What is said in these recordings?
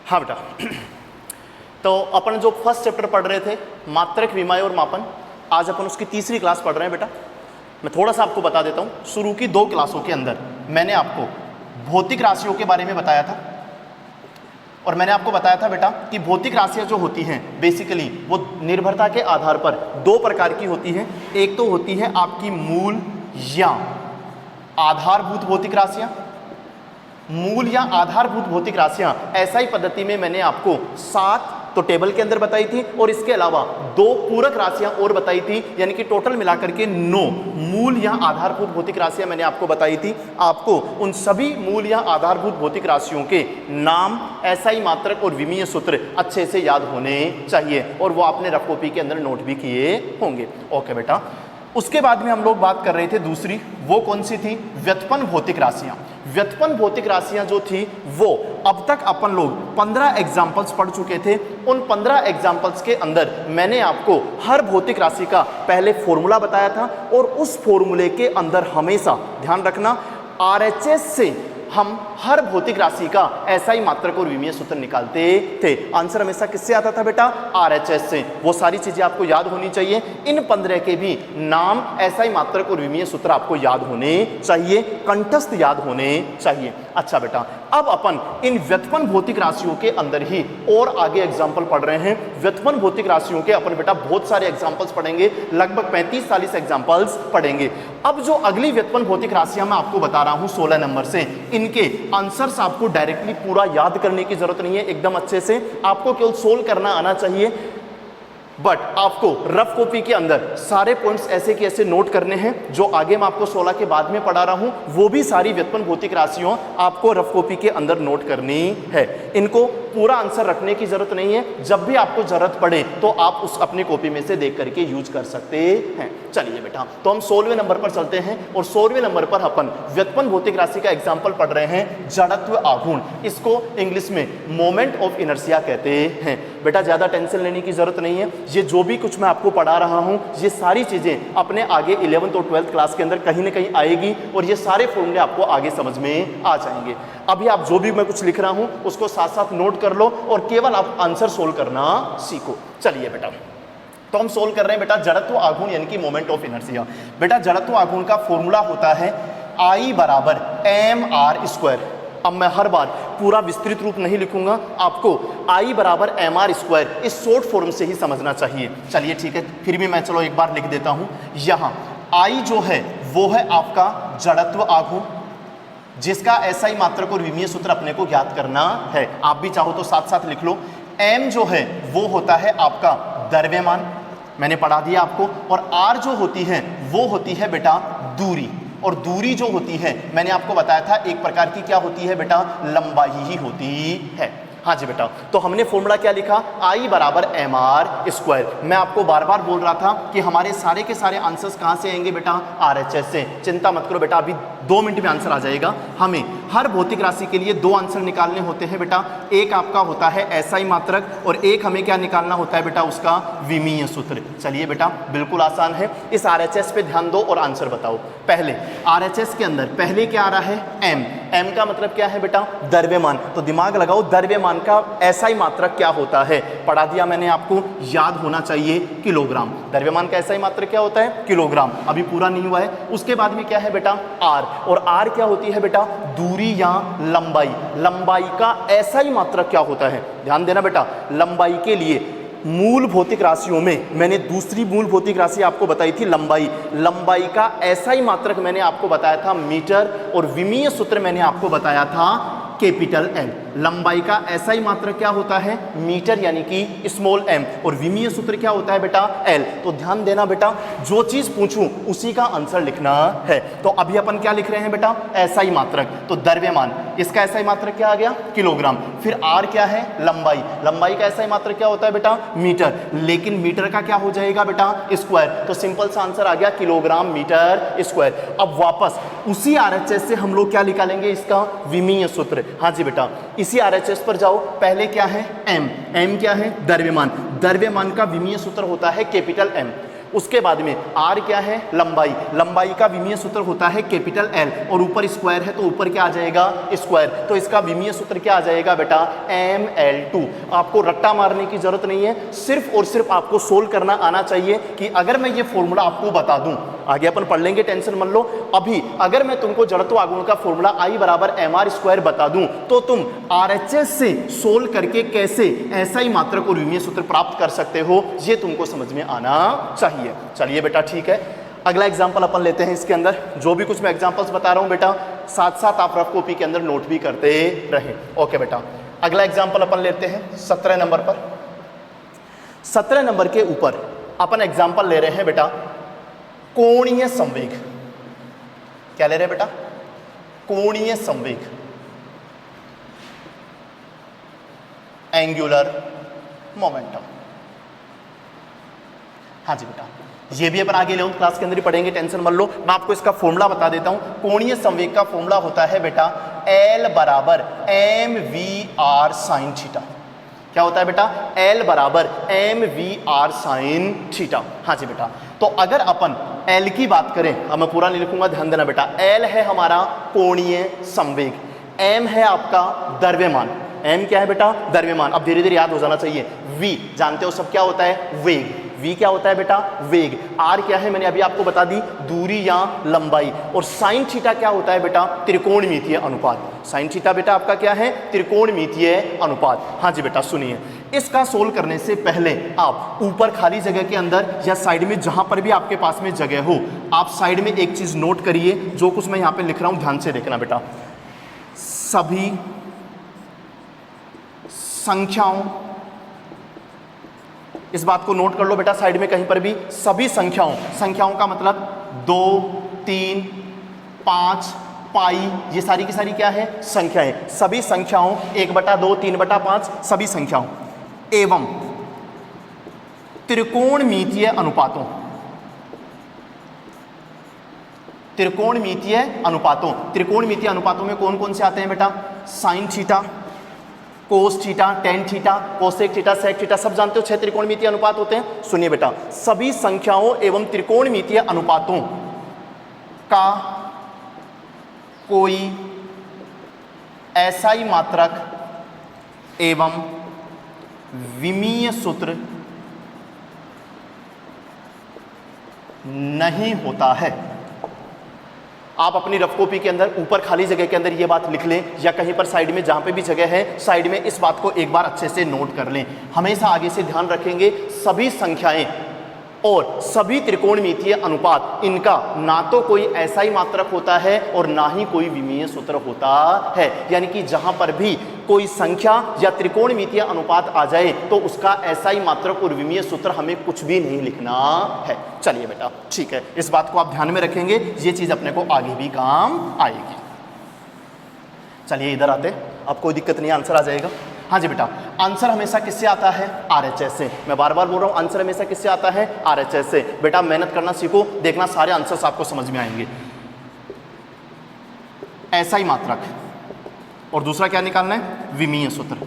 हाँ बेटा, तो अपन जो फर्स्ट चैप्टर पढ़ रहे थे मात्रक, विमाय और मापन, आज अपन उसकी तीसरी क्लास पढ़ रहे हैं बेटा। मैं थोड़ा सा आपको बता देता हूँ। शुरू की 2 क्लासों के अंदर मैंने आपको भौतिक राशियों के बारे में बताया था, और मैंने आपको बताया था बेटा कि भौतिक राशियाँ जो होती हैं बेसिकली वो निर्भरता के आधार पर 2 प्रकार की होती हैं। एक तो होती है आपकी मूल या आधारभूत भौतिक राशियाँ, मूल या आधारभूत भौतिक राशियां ऐसा ही पद्धति में मैंने आपको 7 तो टेबल के अंदर बताई थी, और इसके अलावा 2 पूरक राशियां और बताई थी, यानी कि टोटल मिलाकर के 9 मूल या आधारभूत भौतिक राशियां मैंने आपको बताई थी। आपको उन सभी मूल या आधारभूत भौतिक राशियों के नाम, एसआई मात्रक और विमीय सूत्र अच्छे से याद होने चाहिए, और वो आपने रफ कॉपी के अंदर नोट भी किए होंगे। ओके बेटा, उसके बाद में हम लोग बात कर रहे थे दूसरी, वो कौन सी थी? व्युत्पन्न भौतिक राशियां। व्युत्पन्न भौतिक राशियां जो थी वो अब तक अपन लोग 15 एग्जाम्पल्स पढ़ चुके थे। उन 15 एग्जाम्पल्स के अंदर मैंने आपको हर भौतिक राशि का पहले फॉर्मूला बताया था, और उस फॉर्मूले के अंदर हमेशा ध्यान रखना आरएचएस से हम हर भौतिक राशि का एसआई मात्रक और विमीय सूत्र निकालते थे। आंसर हमेशा किससे आता था बेटा? आरएचएस से। वो सारी चीजें आपको याद होनी चाहिए। इन 15 के भी नाम, एसआई मात्रक और विमीय सूत्र आपको याद होने चाहिए, कंठस्थ याद होने चाहिए। अच्छा बेटा, अब अपन इन व्युत्पन्न भौतिक राशियों के अंदर ही और आगे एग्जाम्पल पढ़ रहे हैं। व्युत्पन्न भौतिक राशियों के अपन बेटा बहुत सारे एग्जाम्पल्स पढ़ेंगे, लगभग 35-40 एग्जाम्पल्स पढ़ेंगे। अब जो अगली व्युत्पन्न भौतिक राशियां मैं आपको बता रहा हूं 16 नंबर से, इनके आंसर्स आपको डायरेक्टली पूरा याद करने की जरूरत नहीं है, एकदम अच्छे से आपको केवल सोल्व करना आना चाहिए। बट आपको रफ कॉपी के अंदर सारे पॉइंट्स ऐसे के ऐसे नोट करने हैं। जो आगे मैं आपको 16 के बाद में पढ़ा रहा हूं वो भी सारी व्युत्पन्न भौतिक राशियों आपको रफ कॉपी के अंदर नोट करनी है। इनको पूरा आंसर रखने की जरूरत नहीं है, जब भी आपको जरूरत पड़े तो आप उस अपनी कॉपी में से देख करके यूज कर सकते हैं। चलिए बेटा, तो हम 16वें नंबर पर चलते हैं, और 16वें नंबर पर अपन व्युत्पन्न भौतिक राशि का एग्जाम्पल पढ़ रहे हैं, जड़त्व आघूर्ण। इसको इंग्लिश में मोमेंट ऑफ इनर्शिया कहते हैं। बेटा ज्यादा टेंशन लेने की जरूरत नहीं है, ये जो भी कुछ मैं आपको पढ़ा रहा हूं ये सारी चीजें अपने आगे 11th और 12th क्लास के अंदर कहीं ना कहीं आएगी, और ये सारे फॉर्मूले आपको आगे समझ में आ जाएंगे। अभी आप जो भी मैं कुछ लिख रहा हूं उसको साथ साथ नोट कर लो, और केवल आप आंसर सोल्व करना सीखो। चलिए बेटा, तो हम सोल्व कर रहे हैं बेटा जड़त्व आघूर्ण यानी कि मोमेंट ऑफ इनर्शिया। बेटा जड़त्व आघूर्ण का फॉर्मूला होता है I बराबर mr²। अब मैं हर बार पूरा विस्तृत रूप नहीं लिखूंगा, आपको I बराबर mr² इस शॉर्ट फॉर्म से ही समझना चाहिए। चलिए ठीक है, फिर भी मैं चलो एक बार लिख देता हूं। यहां I जो है वो है आपका जड़त्व आघूर्ण, जिसका एसआई मात्रक और विमीय सूत्र अपने को ज्ञात करना है। आप भी चाहो तो साथ साथ लिख लो। m जो है वो होता है आपका द्रव्यमान, मैंने पढ़ा दिया आपको, और r जो होती है वो होती है बेटा दूरी, और दूरी जो होती है मैंने आपको बताया था एक प्रकार की क्या होती है बेटा? लंबाई ही होती है। हाँ जी बेटा, तो हमने फॉर्मूला क्या लिखा? I बराबर mr²। मैं आपको बार बार बोल रहा था कि हमारे सारे के सारे आंसर्स कहाँ से आएंगे बेटा? आरएचएस से। चिंता मत करो बेटा, अभी 2 मिनट में आंसर आ जाएगा। हमें हर भौतिक राशि के लिए 2 आंसर निकालने होते हैं बेटा। एक आपका होता है एसआई मात्रक, और एक हमें क्या निकालना होता है बेटा? उसका विमीय सूत्र। चलिए बेटा, बिल्कुल आसान है। इस आरएचएस पे ध्यान दो और आंसर बताओ। पहले आरएचएस के अंदर पहले क्या आ रहा है? m का मतलब क्या है बेटा? द्रव्यमान। तो दिमाग लगाओ, द्रव्यमान का एसआई मात्रक क्या होता है? पढ़ा दिया मैंने आपको, याद होना चाहिए किलोग्राम। द्रव्यमान का एसआई मात्रक क्या होता है? किलोग्राम। अभी पूरा नहीं हुआ है। उसके बाद में क्या है बेटा? r, और r क्या होती है बेटा? दूरी या लंबाई। लंबाई का एसआई मात्रक क्या होता है? ध्यान देना बेटा, लंबाई के लिए मूल भौतिक राशियों में मैंने दूसरी मूल भौतिक राशि आपको बताई थी लंबाई। लंबाई का एसआई मात्रक मैंने आपको बताया था मीटर, और विमीय सूत्र मैंने आपको बताया था कैपिटल M। लंबाई का एसआई मात्रक क्या होता है? मीटर यानी कि स्मॉल m, और विमीय सूत्र क्या होता है बेटा? L। तो ध्यान देना बेटा, जो चीज पूछूं उसी का आंसर लिखना है। तो अभी अपन क्या लिख रहे हैं बेटा? एसआई मात्रक। तो द्रव्यमान, इसका एसआई मात्रक क्या आ गया? किलोग्राम। फिर r क्या है? लंबाई। लंबाई का एसआई मात्रक क्या होता है बेटा? मीटर। लेकिन मीटर का क्या हो जाएगा बेटा? स्क्वायर। तो सिंपल सा आंसर आ गया किलोग्राम मीटर स्क्वायर। अब वापस उसी आरएचएस से हम लोग क्या निकालेंगे? इसका विमीय सूत्र। हाँ जी बेटा, इसी आरएचएस पर जाओ। पहले क्या है? m क्या है? द्रव्यमान। द्रव्यमान का विमीय सूत्र होता है कैपिटल M। उसके बाद में आर क्या है, लंबाई, लंबाई का विमीय सूत्र होता है कैपिटल एल, और ऊपर स्क्वायर है तो ऊपर क्या आ जाएगा, स्क्वायर, तो इसका विमीय सूत्र क्या आ जाएगा बेटा, ML2। आपको रट्टा मारने की जरूरत नहीं है, सिर्फ और सिर्फ आपको सोल्व करना आना चाहिए कि अगर मैं ये फॉर्मूला आपको बता दूं, आगे अपन पढ़ लेंगे, टेंशन मत लो। अभी अगर मैं तुमको जड़त्व आघूर्ण का फॉर्मूला I बराबर mr² बता दूं तो तुम RHS से सोल्व करके कैसे ऐसा ही मात्रक और विमीय सूत्र प्राप्त कर सकते हो, ये तुमको समझ में आना चाहिए। चलिए बेटा ठीक है, अगला एग्जाम्पल अपन लेते हैं। इसके अंदर जो भी कुछ मैं एग्जाम्पल्स बता रहा हूं बेटा, साथ साथ आप रफ कॉपी के अंदर नोट भी करते रहे। ओके बेटा, अगला एग्जाम्पल अपन लेते हैं 17 नंबर पर। 17 नंबर के ऊपर अपन एग्जाम्पल ले रहे हैं बेटा कोणीय संवेग। क्या ले रहे हैं बेटा, कोणीय संवेग, एंगुलर मोमेंटम। हाँ जी बेटा, ये भी अपन आगे 11th क्लास के अंदर ही पढ़ेंगे, टेंशन मत लो। मैं आपको इसका फॉर्मूला बता देता हूं। कोणीय संवेग का फॉर्मूला होता है बेटा L बराबर mvr sin थीटा। क्या होता है बेटा, L बराबर mvr sin थीटा। हाँ जी बेटा, तो अगर अपन L की बात करें, अब मैं पूरा नहीं लिखूंगा, ध्यान देना बेटा। L है हमारा कोणीय संवेग, m है आपका द्रव्यमान, m क्या है बेटा, द्रव्यमान। अब धीरे धीरे याद हो जाना चाहिए। v जानते हो सब क्या होता है, वेग। v क्या होता है बेटा, वेग। r क्या है, मैंने अभी आपको बता दी, दूरी या लंबाई। और साइन थीटा क्या होता है बेटा, त्रिकोणमितीय अनुपात। साइन थीटा बेटा आपका क्या है, त्रिकोणमितीय अनुपात। हाँ जी बेटा सुनिए, इसका सोल्व करने से पहले आप ऊपर खाली जगह के अंदर या साइड में जहां पर भी आपके पास में जगह हो, आप साइड में एक चीज नोट करिए। जो कुछ मैं यहां पे लिख रहा हूं ध्यान से देखना बेटा। सभी संख्याओं, इस बात को नोट कर लो बेटा साइड में कहीं पर भी, सभी संख्याओं, संख्याओं का मतलब 2, 3, 5, पाई, ये सारी की सारी क्या है, संख्याएं। सभी संख्याओं 1/2, 3/5 सभी संख्याओं एवं त्रिकोणमितीय अनुपातों, त्रिकोणमितीय अनुपातों। त्रिकोणमितीय अनुपातों में कौन कौन से आते हैं बेटा, sine theta, cos theta, tan theta, cosec theta, sec theta, सब जानते हो 6 त्रिकोणमितीय अनुपात होते हैं। सुनिए बेटा, सभी संख्याओं एवं त्रिकोणमितीय अनुपातों का कोई ऐसा ही मात्रक एवं विमीय सूत्र नहीं होता है। आप अपनी रफ कॉपी के अंदर ऊपर खाली जगह के अंदर ये बात लिख लें, या कहीं पर साइड में जहां पे भी जगह है साइड में इस बात को एक बार अच्छे से नोट कर लें। हमेशा आगे से ध्यान रखेंगे, सभी संख्याएं और सभी त्रिकोणमितीय अनुपात, इनका ना तो कोई ऐसा ही मात्रक होता है और ना ही कोई विमीय सूत्र होता है। यानी कि जहां पर भी कोई संख्या या त्रिकोणमितीय अनुपात आ जाए तो उसका ऐसा ही मात्रक और विमीय सूत्र हमें कुछ भी नहीं लिखना है। चलिए बेटा ठीक है, इस बात को आप ध्यान में रखेंगे, ये चीज अपने को आगे भी काम आएगी। चलिए इधर आते, अब कोई दिक्कत नहीं, आंसर आ जाएगा। हाँ जी बेटा, आंसर हमेशा किससे आता है, RHS से। मैं बार बार बोल रहा हूँ, आंसर हमेशा किससे आता है, RHS से। बेटा मेहनत करना सीखो, देखना सारे आंसर्स आपको समझ में आएंगे। ऐसा ही मात्रक, और दूसरा क्या निकालना है, विमीय सूत्र।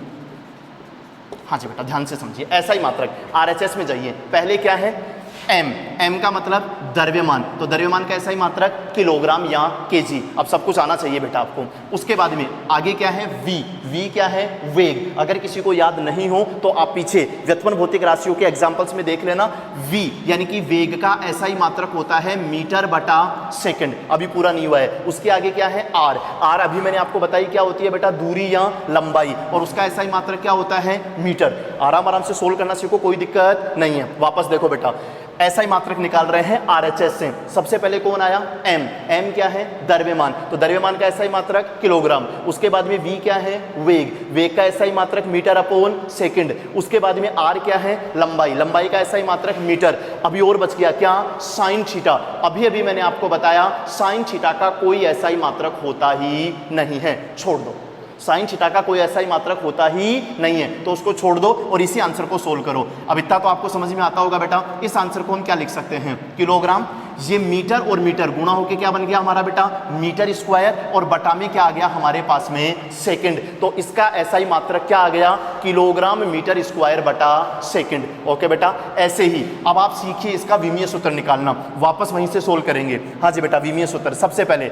हाँ जी बेटा ध्यान से समझिए, ऐसा ही मात्रक, RHS में जाइए। पहले क्या है, m का मतलब द्रव्यमान, तो द्रव्यमान का ऐसा ही मात्रक किलोग्राम या केजी। अब सब कुछ आना चाहिए बेटा आपको। उसके बाद में आगे क्या है, v क्या है, वेग। अगर किसी को याद नहीं हो तो आप पीछे व्युत्पन्न भौतिक राशियों के एग्जांपल्स में देख लेना। v यानी कि वेग का ऐसा ही मात्रक होता है मीटर/सेकंड, अभी पूरा नहीं हुआ है। उसके आगे क्या है, r अभी मैंने आपको बताई क्या होती है बेटा, दूरी या लंबाई, और उसका ऐसा ही मात्रक क्या होता है, मीटर। आराम से सोल्व करना सीखो, कोई दिक्कत नहीं है। वापस देखो बेटा, ऐसा ही मात्रक निकाल रहे हैं RHS से। सबसे पहले कौन आया, m क्या है, द्रव्यमान, तो द्रव्यमान का ऐसा ही मात्रक किलोग्राम। उसके बाद में v क्या है, वेग का ऐसा ही मात्रक मीटर/सेकंड। उसके बाद में r क्या है, लंबाई का ऐसा ही मात्रक मीटर। अभी और बच गया क्या, साइन थीटा। अभी मैंने आपको बताया साइन थीटा का कोई ऐसा ही मात्रक होता ही नहीं है, छोड़ दो। साइन थीटा का कोई ऐसा ही मात्रक होता ही नहीं है, तो उसको छोड़ दो और इसी आंसर को सोल्व करो। अब इतना तो आपको समझ में आता होगा बेटा। इस आंसर को हम क्या लिख सकते हैं, किलोग्राम, ये मीटर और मीटर गुणा होके क्या बन गया हमारा बेटा मीटर स्क्वायर, और बटा में क्या आ गया हमारे पास में सेकंड। तो इसका SI मात्रक क्या आ गया किलोग्राम मीटर स्क्वायर बटा सेकंड। ओके बेटा, ऐसे ही अब आप सीखिए इसका विमीय सूत्र निकालना, वापस वहीं से सोल्व करेंगे। हाँ जी बेटा, विमीय सूत्र सबसे पहले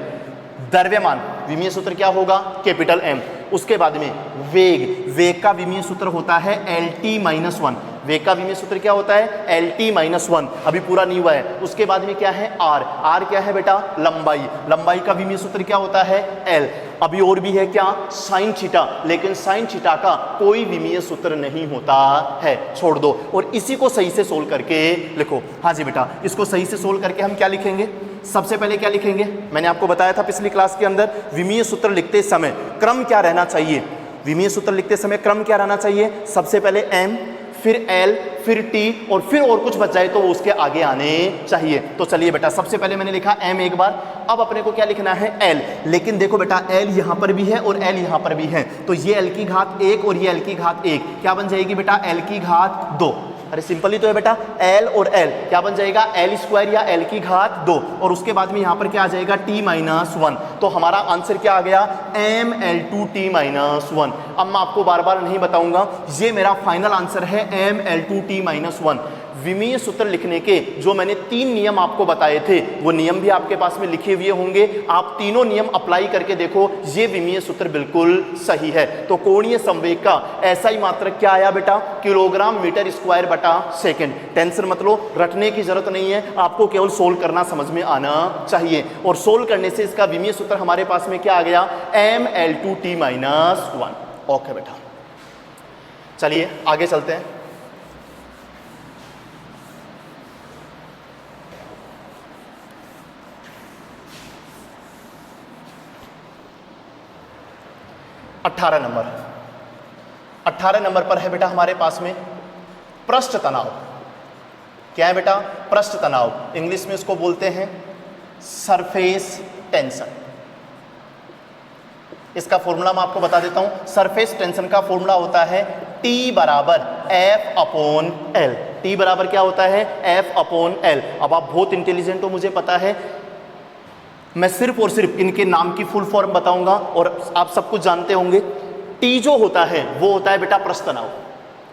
द्रव्यमान, विमीय सूत्र क्या होगा कैपिटल M। उसके बाद में वेग, वेग का विमीय सूत्र होता है LT-1, वेग का विमीय सूत्र क्या होता है LT-1, अभी पूरा नहीं हुआ है। उसके बाद में क्या है R, R क्या है बेटा लंबाई, लंबाई का विमीय सूत्र क्या होता है L। अभी और भी है क्या साइन थीटा, लेकिन साइन थीटा का कोई विमीय सूत्र नहीं होता है, छोड़ दो। और इसी को सही से सोल्व करके लिखो। हाँ जी बेटा, इसको सही से सोल्व करके हम क्या लिखेंगे, सबसे पहले क्या लिखेंगे, मैंने आपको बताया था पिछली क्लास के अंदर विमीय सूत्र लिखते समय क्रम क्या रहना चाहिए। विमीय सूत्र लिखते समय क्रम क्या रहना चाहिए, सबसे पहले M, फिर L, फिर T, और फिर और कुछ बच जाए तो वो उसके आगे आने चाहिए। तो चलिए बेटा, सबसे पहले मैंने लिखा M एक बार, अब अपने को क्या लिखना है L। लेकिन देखो बेटा L यहाँ पर भी है और L यहाँ पर भी है, तो ये L की घात 1 और ये L की घात 1 क्या बन जाएगी बेटा L की घात 2। अरे सिंपल ही तो है बेटा, L और L क्या बन जाएगा L स्क्वायर या L की घात 2, और उसके बाद में यहाँ पर क्या आ जाएगा T-1। तो हमारा आंसर क्या आ गया ML2T-1। अब मैं आपको बार बार नहीं बताऊंगा, ये मेरा फाइनल आंसर है ML2T-1। विमीय सूत्र लिखने के जो मैंने 3 नियम आपको बताए थे वो नियम भी आपके पास में लिखे हुए होंगे, आप तीनों नियम अप्लाई करके देखो, ये विमीय सूत्र बिल्कुल सही है। तो कोणीय संवेग का SI मात्रक क्या आया बेटा किलोग्राम मीटर स्क्वायर बटा सेकंड। टेंशन मत लो, रटने की जरूरत नहीं है, आपको केवल सोल्व करना समझ में आना चाहिए, और सोल्व करने से इसका विमीय सूत्र हमारे पास में क्या आ गया ML2T-1। ओके बेटा, चलिए आगे चलते हैं। अट्ठारह नंबर पर है बेटा हमारे पास में पृष्ठ तनाव। क्या है बेटा पृष्ठ तनाव, इंग्लिश में इसको बोलते हैं सरफेस टेंशन। इसका फॉर्मूला मैं आपको बता देता हूं, सरफेस टेंशन का फॉर्मूला होता है T बराबर F/L। T बराबर क्या होता है F/L। अब आप बहुत इंटेलिजेंट हो, मुझे पता है, मैं सिर्फ और सिर्फ इनके नाम की फुल फॉर्म बताऊंगा और आप सब कुछ जानते होंगे। टी जो होता है वो होता है बेटा पृष्ठ तनाव,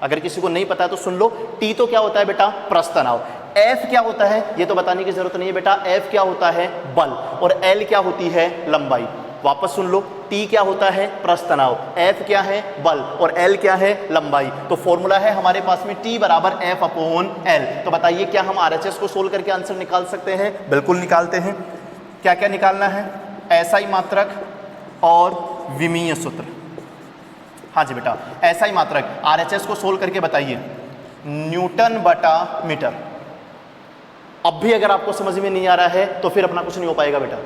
अगर किसी को नहीं पता है तो सुन लो, टी तो क्या होता है बेटा पृष्ठ तनाव। एफ क्या होता है ये तो बताने की जरूरत नहीं है बेटा, एफ क्या होता है बल, और एल क्या होती है लंबाई। वापस सुन लो, टी क्या होता है पृष्ठ तनाव, एफ क्या है बल, और एल क्या है लंबाई। तो फॉर्मूला है हमारे पास में टी बराबर F/L। तो बताइए क्या हम RHS को सोल्व करके आंसर निकाल सकते हैं? बिल्कुल निकालते हैं। क्या क्या निकालना है? SI मात्रक और विमीय सूत्र। हाँ जी बेटा, SI मात्रक RHS को सोल्व करके बताइए, न्यूटन बटा मीटर। अब भी अगर आपको समझ में नहीं आ रहा है तो फिर अपना कुछ नहीं हो पाएगा बेटा,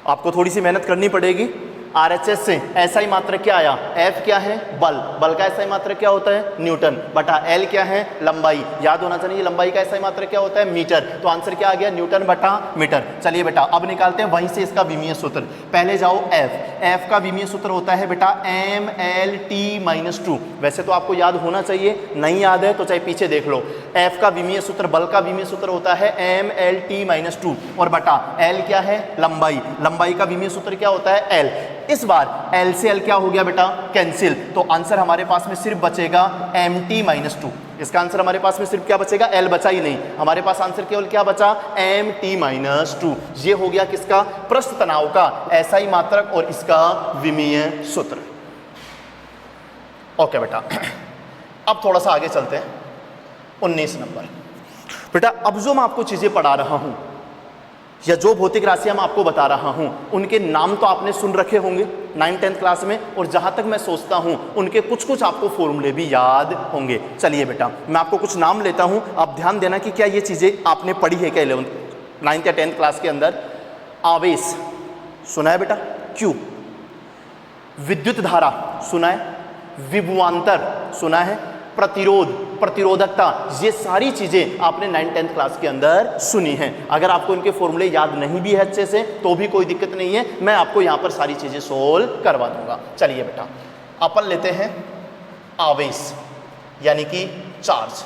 आपको थोड़ी सी मेहनत करनी पड़ेगी। RHS से SI मात्रक क्या आया, F क्या है बल, बल का SI मात्रक क्या होता है न्यूटन, बटा L क्या है लंबाई, याद होना चाहिए लंबाई का SI मात्रक क्या होता है मीटर। तो आंसर क्या आ गया न्यूटन बटा मीटर। चलिए बेटा अब निकालते हैं वहीं से इसका विमीय सूत्र। पहले जाओ F का विमीय सूत्र होता है बेटा MLT-2। वैसे तो आपको याद होना चाहिए, नहीं याद है तो चाहे पीछे देख लो। F का विमीय सूत्र, बल का विमीय सूत्र होता है MLT-2 और बटा L क्या है लंबाई, लंबाई का विमीय सूत्र क्या होता है L। इस बार L से L क्या हो गया बेटा कैंसिल, तो आंसर हमारे पास में सिर्फ बचेगा MT-2। इसका आंसर हमारे पास में सिर्फ क्या बचेगा, L बचा ही नहीं, हमारे पास आंसर केवल क्या बचा MT-2। ये हो गया किसका, पृष्ठ तनाव का SI मात्रक और इसका विमीय सूत्र। ओके बेटा अब थोड़ा सा आगे चलते हैं। 19 नंबर बेटा, अब जो मैं आपको चीजें पढ़ा रहा हूं या जो भौतिक राशियां मैं आपको बता रहा हूं उनके नाम तो आपने सुन रखे होंगे 9th-10th क्लास में, और जहां तक मैं सोचता हूं उनके कुछ कुछ आपको फॉर्मूले भी याद होंगे। चलिए बेटा मैं आपको कुछ नाम लेता हूं, आप ध्यान देना कि क्या ये चीजें आपने पढ़ी है क्या 9th या 10th क्लास के अंदर। आवेश सुना है बेटा, Q। विद्युत धारा सुना है, विभवांतर सुना है, प्रतिरोध, प्रतिरोधकता, ये सारी चीजें आपने 9th-10th क्लास के अंदर सुनी हैं। अगर आपको इनके फॉर्मूले याद नहीं भी है अच्छे से तो भी कोई दिक्कत नहीं है, मैं आपको यहां पर सारी चीजें सोल्व करवा दूंगा। चलिए बेटा अपन लेते हैं आवेश यानी कि चार्ज।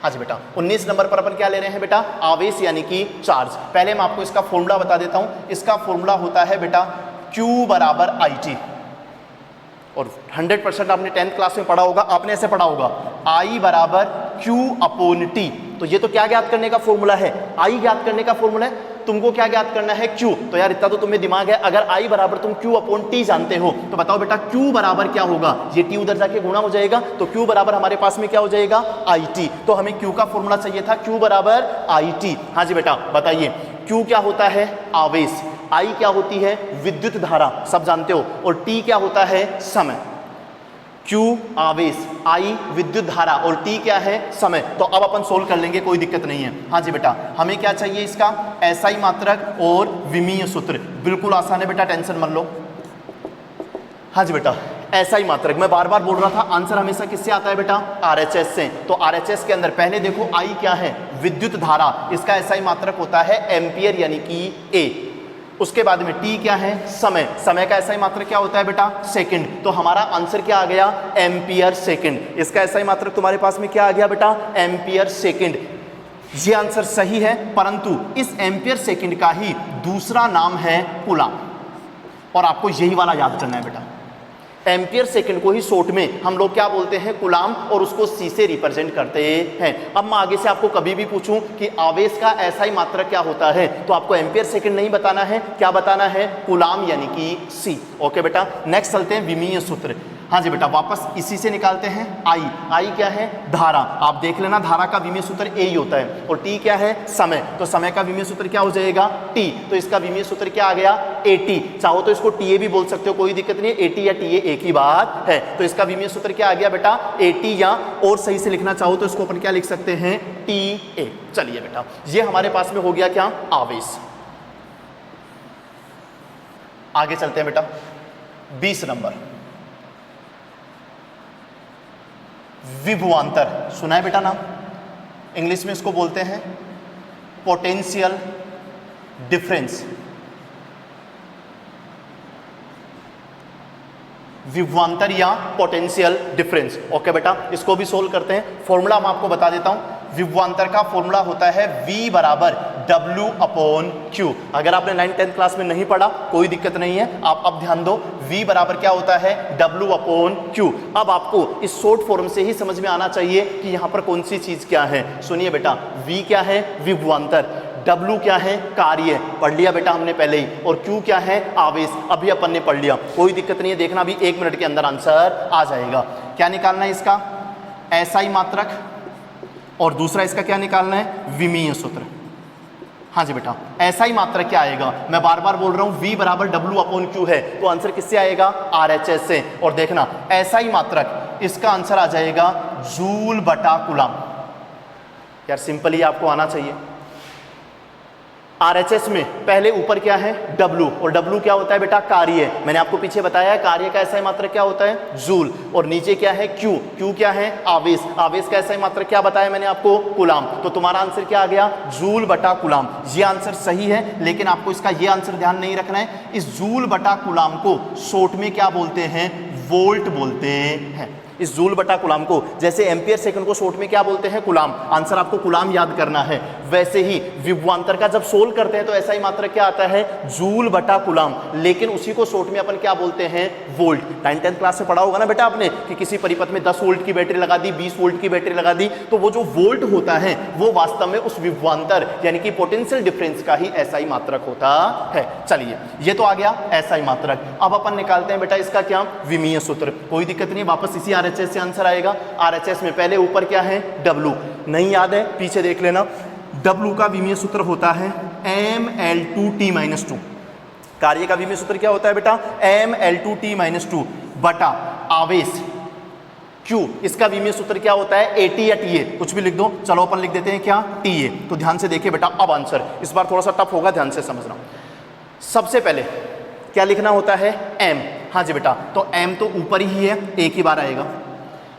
हाँ जी बेटा, 19 नंबर पर अपन क्या ले रहे हैं बेटा, आवेश यानी कि चार्ज। पहले मैं आपको इसका फॉर्मूला बता देता हूं। इसका फॉर्मूला होता है बेटा Q बराबर IT, और 100% आपने 10th क्लास में पढ़ा होगा, आपने ऐसे पढ़ा होगा I बराबर Q अपॉन T। तो ये तो क्या ज्ञात करने का फॉर्मूला है, I ज्ञात करने का फॉर्मूला है। तुमको क्या ज्ञात करना है, Q। तो यार इतना तो तुम्हें दिमाग है, अगर I बराबर तुम Q अपॉन T जानते हो तो बताओ बेटा Q बराबर क्या होगा, ये T उधर जाके गुणा हो जाएगा, तो Q बराबर हमारे पास में क्या हो जाएगा, IT। तो हमें Q का फॉर्मूला चाहिए था, Q बराबर IT। हाँ जी बेटा बताइए, Q क्या होता है, आवेश, I क्या होती है, विद्युत धारा, सब जानते हो, और T क्या होता है, समय। Q आवेश, I विद्युत धारा, और T क्या है, समय। तो अब अपन सोल्व कर लेंगे, कोई दिक्कत नहीं है। हाँ जी बेटा, हमें क्या चाहिए, इसका SI मात्रक और विमीय सूत्र। बिल्कुल आसान है बेटा, टेंशन मत लो। हाँ जी बेटा, SI मात्रक, मैं बार बार बोल रहा था, आंसर हमेशा किससे आता है बेटा, RHS से। तो RHS के अंदर पहले देखो I क्या है, विद्युत धारा, इसका SI मात्रक होता है एम्पियर यानी कि A। उसके बाद में T क्या है, समय, समय का SI मात्रक क्या होता है बेटा, सेकंड। तो हमारा आंसर क्या आ गया, एम्पियर सेकंड। इसका SI मात्रक तुम्हारे पास में क्या आ गया बेटा, एम्पियर सेकंड। ये आंसर सही है, परंतु इस एम्पियर सेकंड का ही दूसरा नाम है कूलाम, और आपको यही वाला याद करना है बेटा। एम्पियर सेकंड को ही शॉर्ट में हम लोग क्या बोलते हैं, कूलाम, और उसको C से रिप्रेजेंट करते हैं। अब मैं आगे से आपको कभी भी पूछूं कि आवेश का SI मात्रक क्या होता है, तो आपको एम्पियर सेकंड नहीं बताना है, क्या बताना है, कूलाम यानी कि C। ओके बेटा, नेक्स्ट चलते हैं विमीय सूत्र। हाँ जी बेटा, वापस इसी से निकालते हैं। I क्या है, धारा, आप देख लेना, धारा का विमीय सूत्र A ही होता है, और T क्या है, समय, तो समय का विमीय सूत्र क्या हो जाएगा, T। तो इसका विमीय सूत्र क्या आ गया, AT। चाहो तो इसको TA भी बोल सकते हो, कोई दिक्कत नहीं है, AT या TA एक ही बात है। तो इसका विमीय सूत्र क्या आ गया बेटा, AT, या और सही से लिखना चाहो तो इसको अपन क्या लिख सकते हैं, TA। चलिए बेटा, ये हमारे पास में हो गया क्या, आवेश। आगे चलते हैं बेटा, 20 नंबर, विभवांतर। सुना है बेटा नाम, इंग्लिश में इसको बोलते हैं पोटेंशियल डिफरेंस। विभवांतर या पोटेंशियल डिफरेंस। ओके बेटा, इसको भी सोल्व करते हैं। फॉर्मूला मैं आपको बता देता हूं। विभवांतर का फॉर्मूला होता है V बराबर W अपॉन Q। अगर आपने 9th-10th क्लास में नहीं पढ़ा कोई दिक्कत नहीं है, आप अब ध्यान दो। V बराबर क्या होता है, W अपॉन Q। अब आपको इस शॉर्ट फॉर्म से ही समझ में आना चाहिए कि यहाँ पर कौन सी चीज क्या है। सुनिए बेटा, V क्या है, विभवांतर, W क्या है, कार्य, पढ़ लिया बेटा हमने पहले ही, और Q क्या है, आवेश, अभी अपन ने पढ़ लिया, कोई दिक्कत नहीं है, देखना अभी 1 मिनट के अंदर आंसर आ जाएगा। क्या निकालना है इसका, SI मात्रक, और दूसरा इसका क्या निकालना है, विमीय सूत्र। हाँ जी बेटा, SI मात्रक क्या आएगा, मैं बार बार बोल रहा हूँ, V बराबर W अपॉन Q है, तो आंसर किससे आएगा, RHS से। और देखना SI मात्रक, इसका आंसर आ जाएगा जूल बटा कूलाम। यार सिंपल ही आपको आना चाहिए। RHS में पहले ऊपर क्या है, W, और W क्या होता है बेटा, कार्य। मैंने आपको पीछे बताया है कार्य का SI मात्रक क्या होता है, जूल, और नीचे क्या है, Q, Q क्या है, आवेश, आवेश का SI मात्रक क्या बताया मैंने आपको, कूलाम। तो तुम्हारा आंसर क्या आ गया, जूल बटा कूलाम। ये आंसर सही है, लेकिन आपको इसका ये आंसर ध्यान नहीं रखना है। इस जूल बटा कूलाम को शॉर्ट में क्या बोलते हैं, वोल्ट बोलते हैं। इस जूल बटा कूलाम को, जैसे एम्पियर सेकंड को शॉर्ट में क्या बोलते हैं, कूलाम, आंसर आपको कूलाम याद करना है। वैसे ही विभवांतर का जब सोल्व करते हैं तो SI मात्रक क्या आता है, जूल बटा कूलाम, लेकिन उसी को शॉर्ट में अपन क्या बोलते हैं, वोल्ट। 9th-10th क्लास से पढ़ा होगा ना बेटा आपने कि किसी परिपथ में 10 वोल्ट की बैटरी लगा दी, 20 वोल्ट की बैटरी लगा दी, तो वो जो वोल्ट होता है वो वास्तव में उस विभवांतर यानी कि पोटेंशियल डिफरेंस का ही SI मात्रक होता है। चलिए, ये तो आ गया SI मात्रक। अब अपन निकालते हैं बेटा इसका क्या, विमीय सूत्र। कोई दिक्कत नहीं, वापस इसी RHS से आंसर आएगा। RHS में पहले ऊपर क्या है, W, नहीं याद है पीछे देख लेना। W का विमीय सूत्र होता है ML2T-2। कार्य का विमीय सूत्र क्या होता है बेटा, ML2T-2 बटा आवेश Q। इसका विमीय सूत्र क्या होता है, AT या TA, कुछ भी लिख दो। चलो अपन लिख देते हैं क्या, TA। तो ध्यान से देखिए बेटा, अब आंसर इस बार थोड़ा सा टफ होगा, ध्यान से समझना। सबसे पहले क्या लिखना होता है, M। हाँ जी बेटा, तो M तो ऊपर ही है, एक ही बार आएगा।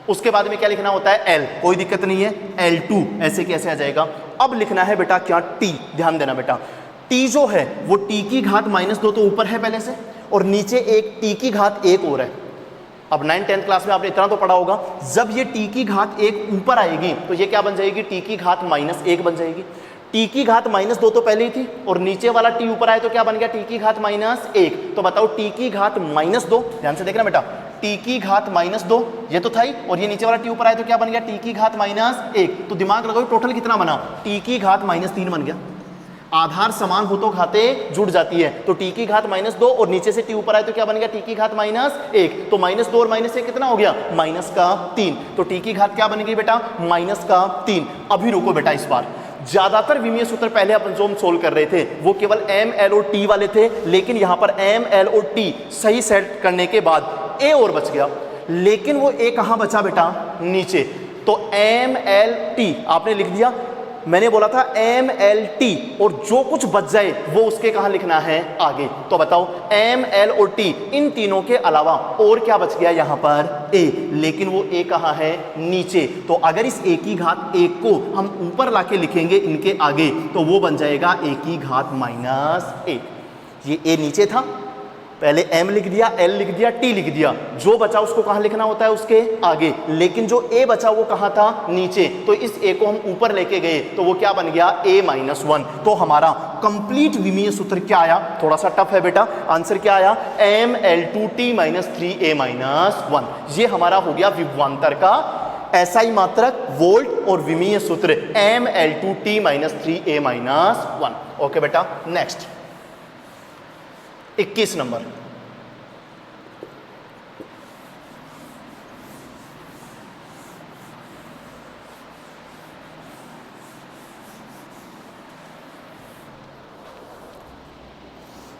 उसके बाद में क्या लिखना होता है, L, कोई दिक्कत नहीं है, L2 ऐसे कैसे आ जाएगा। अब लिखना है बेटा क्या, T। ध्यान देना बेटा, T जो है वो T की घात -2 तो ऊपर है पहले से, और नीचे एक T की घात 1 और है। अब 9th-10th क्लास में आपने इतना तो पढ़ा होगा, जब ये t की घात 1 ऊपर आएगी तो ये क्या बन जाएगी, t की घात -1 बन जाएगी। t की घात -2 तो पहले ही थी और नीचे वाला t ऊपर आए तो क्या बन गया, t की घात -1। तो बताओ t की घात -2, ध्यान से देखना बेटा, t की घात -2 ये तो था ही, और ये नीचे वाला t ऊपर आए तो क्या बन गया, t की घात -1। तो दिमाग लगाओ टोटल कितना बना, t की घात -3 बन गया। आधार समान हो तो घातें जुड़ जाती है, तो t की घात -2 और नीचे से t ऊपर आए तो क्या बन गया, t की घात -1। तो -2 और -1 कितना हो गया, -3। तो t की घात क्या बन गई बेटा, -3। अभी रुको बेटा, इस बार ज्यादातर विमीय सूत्र पहले अपन जो हम सोल्व कर रहे थे वो केवल m, l और t वाले थे, लेकिन यहां पर m, l और t सही सेट करने के बाद a और बच गया, लेकिन वो a कहां बचा बेटा, नीचे। तो m, l, t आपने लिख दिया, मैंने बोला था m, l, t और जो कुछ बच जाए वो उसके कहां लिखना है, आगे। तो बताओ m, l और t इन तीनों के अलावा और क्या बच गया यहाँ पर, a, लेकिन वो a कहां है, नीचे। तो अगर इस a की घात 1 को हम ऊपर लाके लिखेंगे इनके आगे तो वो बन जाएगा a की घात -1। ये a नीचे था, पहले m लिख दिया, l लिख दिया, t लिख दिया, जो बचा उसको कहां लिखना होता है, उसके आगे। लेकिन जो a बचा वो कहां था, नीचे। तो इस a को हम ऊपर लेके गए तो वो क्या बन गया, a-1। तो हमारा कंप्लीट विमीय सूत्र क्या आया, थोड़ा सा टफ है बेटा, आंसर क्या आया, ml2t - 3a-1। ये हमारा हो गया विभवांतर का एसआई मात्रक, वोल्ट और विमीय सूत्र ml2t - 3a-1। ओके बेटा, नेक्स्ट 21 नंबर।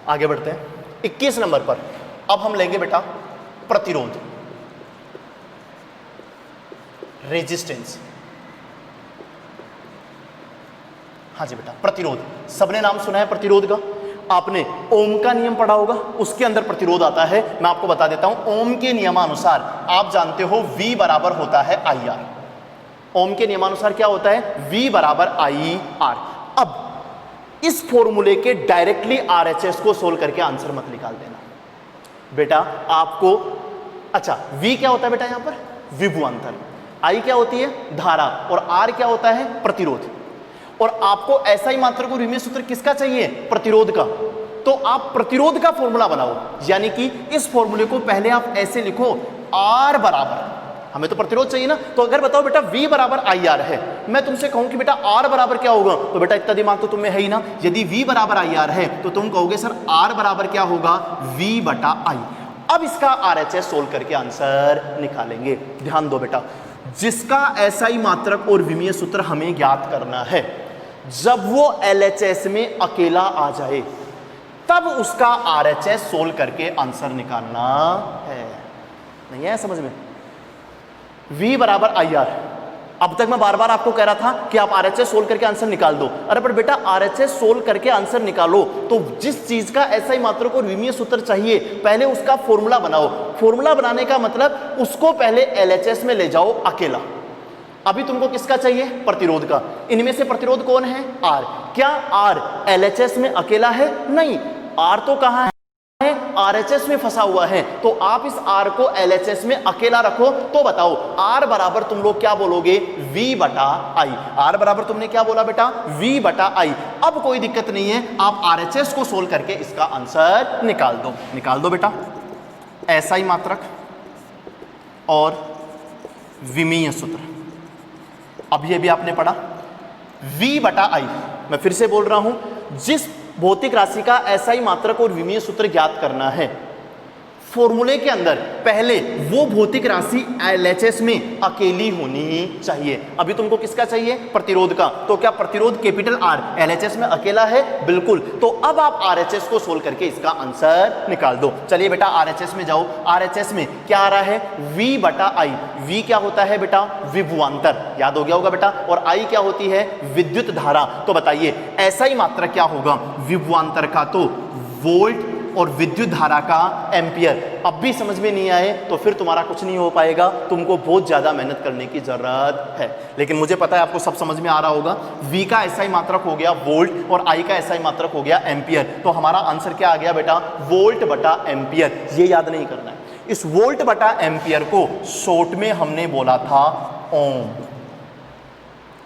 आगे बढ़ते हैं 21 नंबर पर। अब हम लेंगे बेटा प्रतिरोध, रेजिस्टेंस। हाँ जी बेटा, प्रतिरोध, सबने नाम सुना है प्रतिरोध का, आपने ओम का नियम पढ़ा होगा, उसके अंदर प्रतिरोध आता है। मैं आपको बता देता हूं, ओम के नियमानुसार आप जानते हो V बराबर होता है IR। ओम के नियमानुसार क्या होता है, V बराबर IR। अब इस फॉर्मूले के डायरेक्टली RHS को सोल्व करके आंसर मत निकाल देना बेटा आपको। अच्छा, V क्या होता है बेटा, यहां पर विभवांतर, I क्या होती है, धारा, और R क्या होता है, प्रतिरोध। और आपको एसआई मात्रक और विमीय सूत्र किसका चाहिए, प्रतिरोध का। तो आप प्रतिरोध का फॉर्मूला बनाओ, यानी कि इस फॉर्मूले को पहले आप ऐसे लिखो, R बराबर, हमें तो प्रतिरोध चाहिए ना। तो अगर बताओ बेटा V बराबर IR है, मैं तुमसे कहूं कि बेटा R बराबर क्या होगा, तो बेटा इतना दिमाग तो तुम्हें है ही ना। यदि V बराबर IR है तो तुम कहोगे सर R बराबर क्या होगा, V बटा I। अब इसका RHS सोल्व करके आंसर निकालेंगे। ध्यान दो बेटा, जिसका एसआई मात्रक और विमीय सूत्र हमें ज्ञात करना है, जब वो LHS में अकेला आ जाए तब उसका RHS सोल्व करके आंसर निकालना है। नहीं है समझ में, V बराबर IR। अब तक मैं बार बार आपको कह रहा था कि आप RHS सोल्व करके आंसर निकाल दो। अरे पर बेटा RHS सोल्व करके आंसर निकालो तो जिस चीज का एसआई मात्रक और विमीय सूत्र चाहिए पहले उसका फॉर्मूला बनाओ। फॉर्मूला बनाने का मतलब उसको पहले LHS में ले जाओ अकेला। अभी तुमको किसका चाहिए, प्रतिरोध का। इनमें से प्रतिरोध कौन है, R। क्या R LHS में अकेला है, नहीं, R तो कहां है, RHS में फंसा हुआ है। तो आप इस R को LHS में अकेला रखो। तो बताओ R बराबर तुम लोग क्या बोलोगे, V बटा I। R बराबर तुमने क्या बोला बेटा, V बटा I। अब कोई दिक्कत नहीं है, आप RHS को सोल्व करके इसका आंसर निकाल दो बेटा। एसआई मात्रक और विमीय सूत्र, अब ये भी आपने पढ़ा, V बटा I। मैं फिर से बोल रहा हूं, जिस भौतिक राशि का एसआई मात्रक और विमीय सूत्र ज्ञात करना है, फॉर्मूले के अंदर पहले वो भौतिक राशि LHS में अकेली होनी चाहिए। अभी तुमको किसका चाहिए, प्रतिरोध का। तो क्या प्रतिरोध कैपिटल R LHS में अकेला है, बिल्कुल। तो अब आप RHS को सोल्व करके इसका आंसर निकाल दो। चलिए बेटा RHS में जाओ। RHS में क्या आ रहा है, V बटा I। V क्या होता है बेटा, विभवांतर, याद हो गया होगा बेटा। और I क्या होती है, विद्युत धारा। तो बताइए एसआई मात्रक क्या होगा, विभवांतर का तो वोल्ट और विद्युत धारा का एम्पियर। अब भी समझ में नहीं आए तो फिर तुम्हारा कुछ नहीं हो पाएगा, तुमको बहुत ज्यादा मेहनत करने की जरूरत है। लेकिन मुझे पता है आपको सब समझ में आ रहा होगा। V का एसआई मात्रक हो गया वोल्ट और I का एसआई मात्रक हो गया एम्पियर। तो हमारा आंसर क्या आ गया बेटा, वोल्ट बटा एम्पियर। ये याद नहीं करना है, इस वोल्ट बटा एम्पियर को शॉर्ट में हमने बोला था ओम।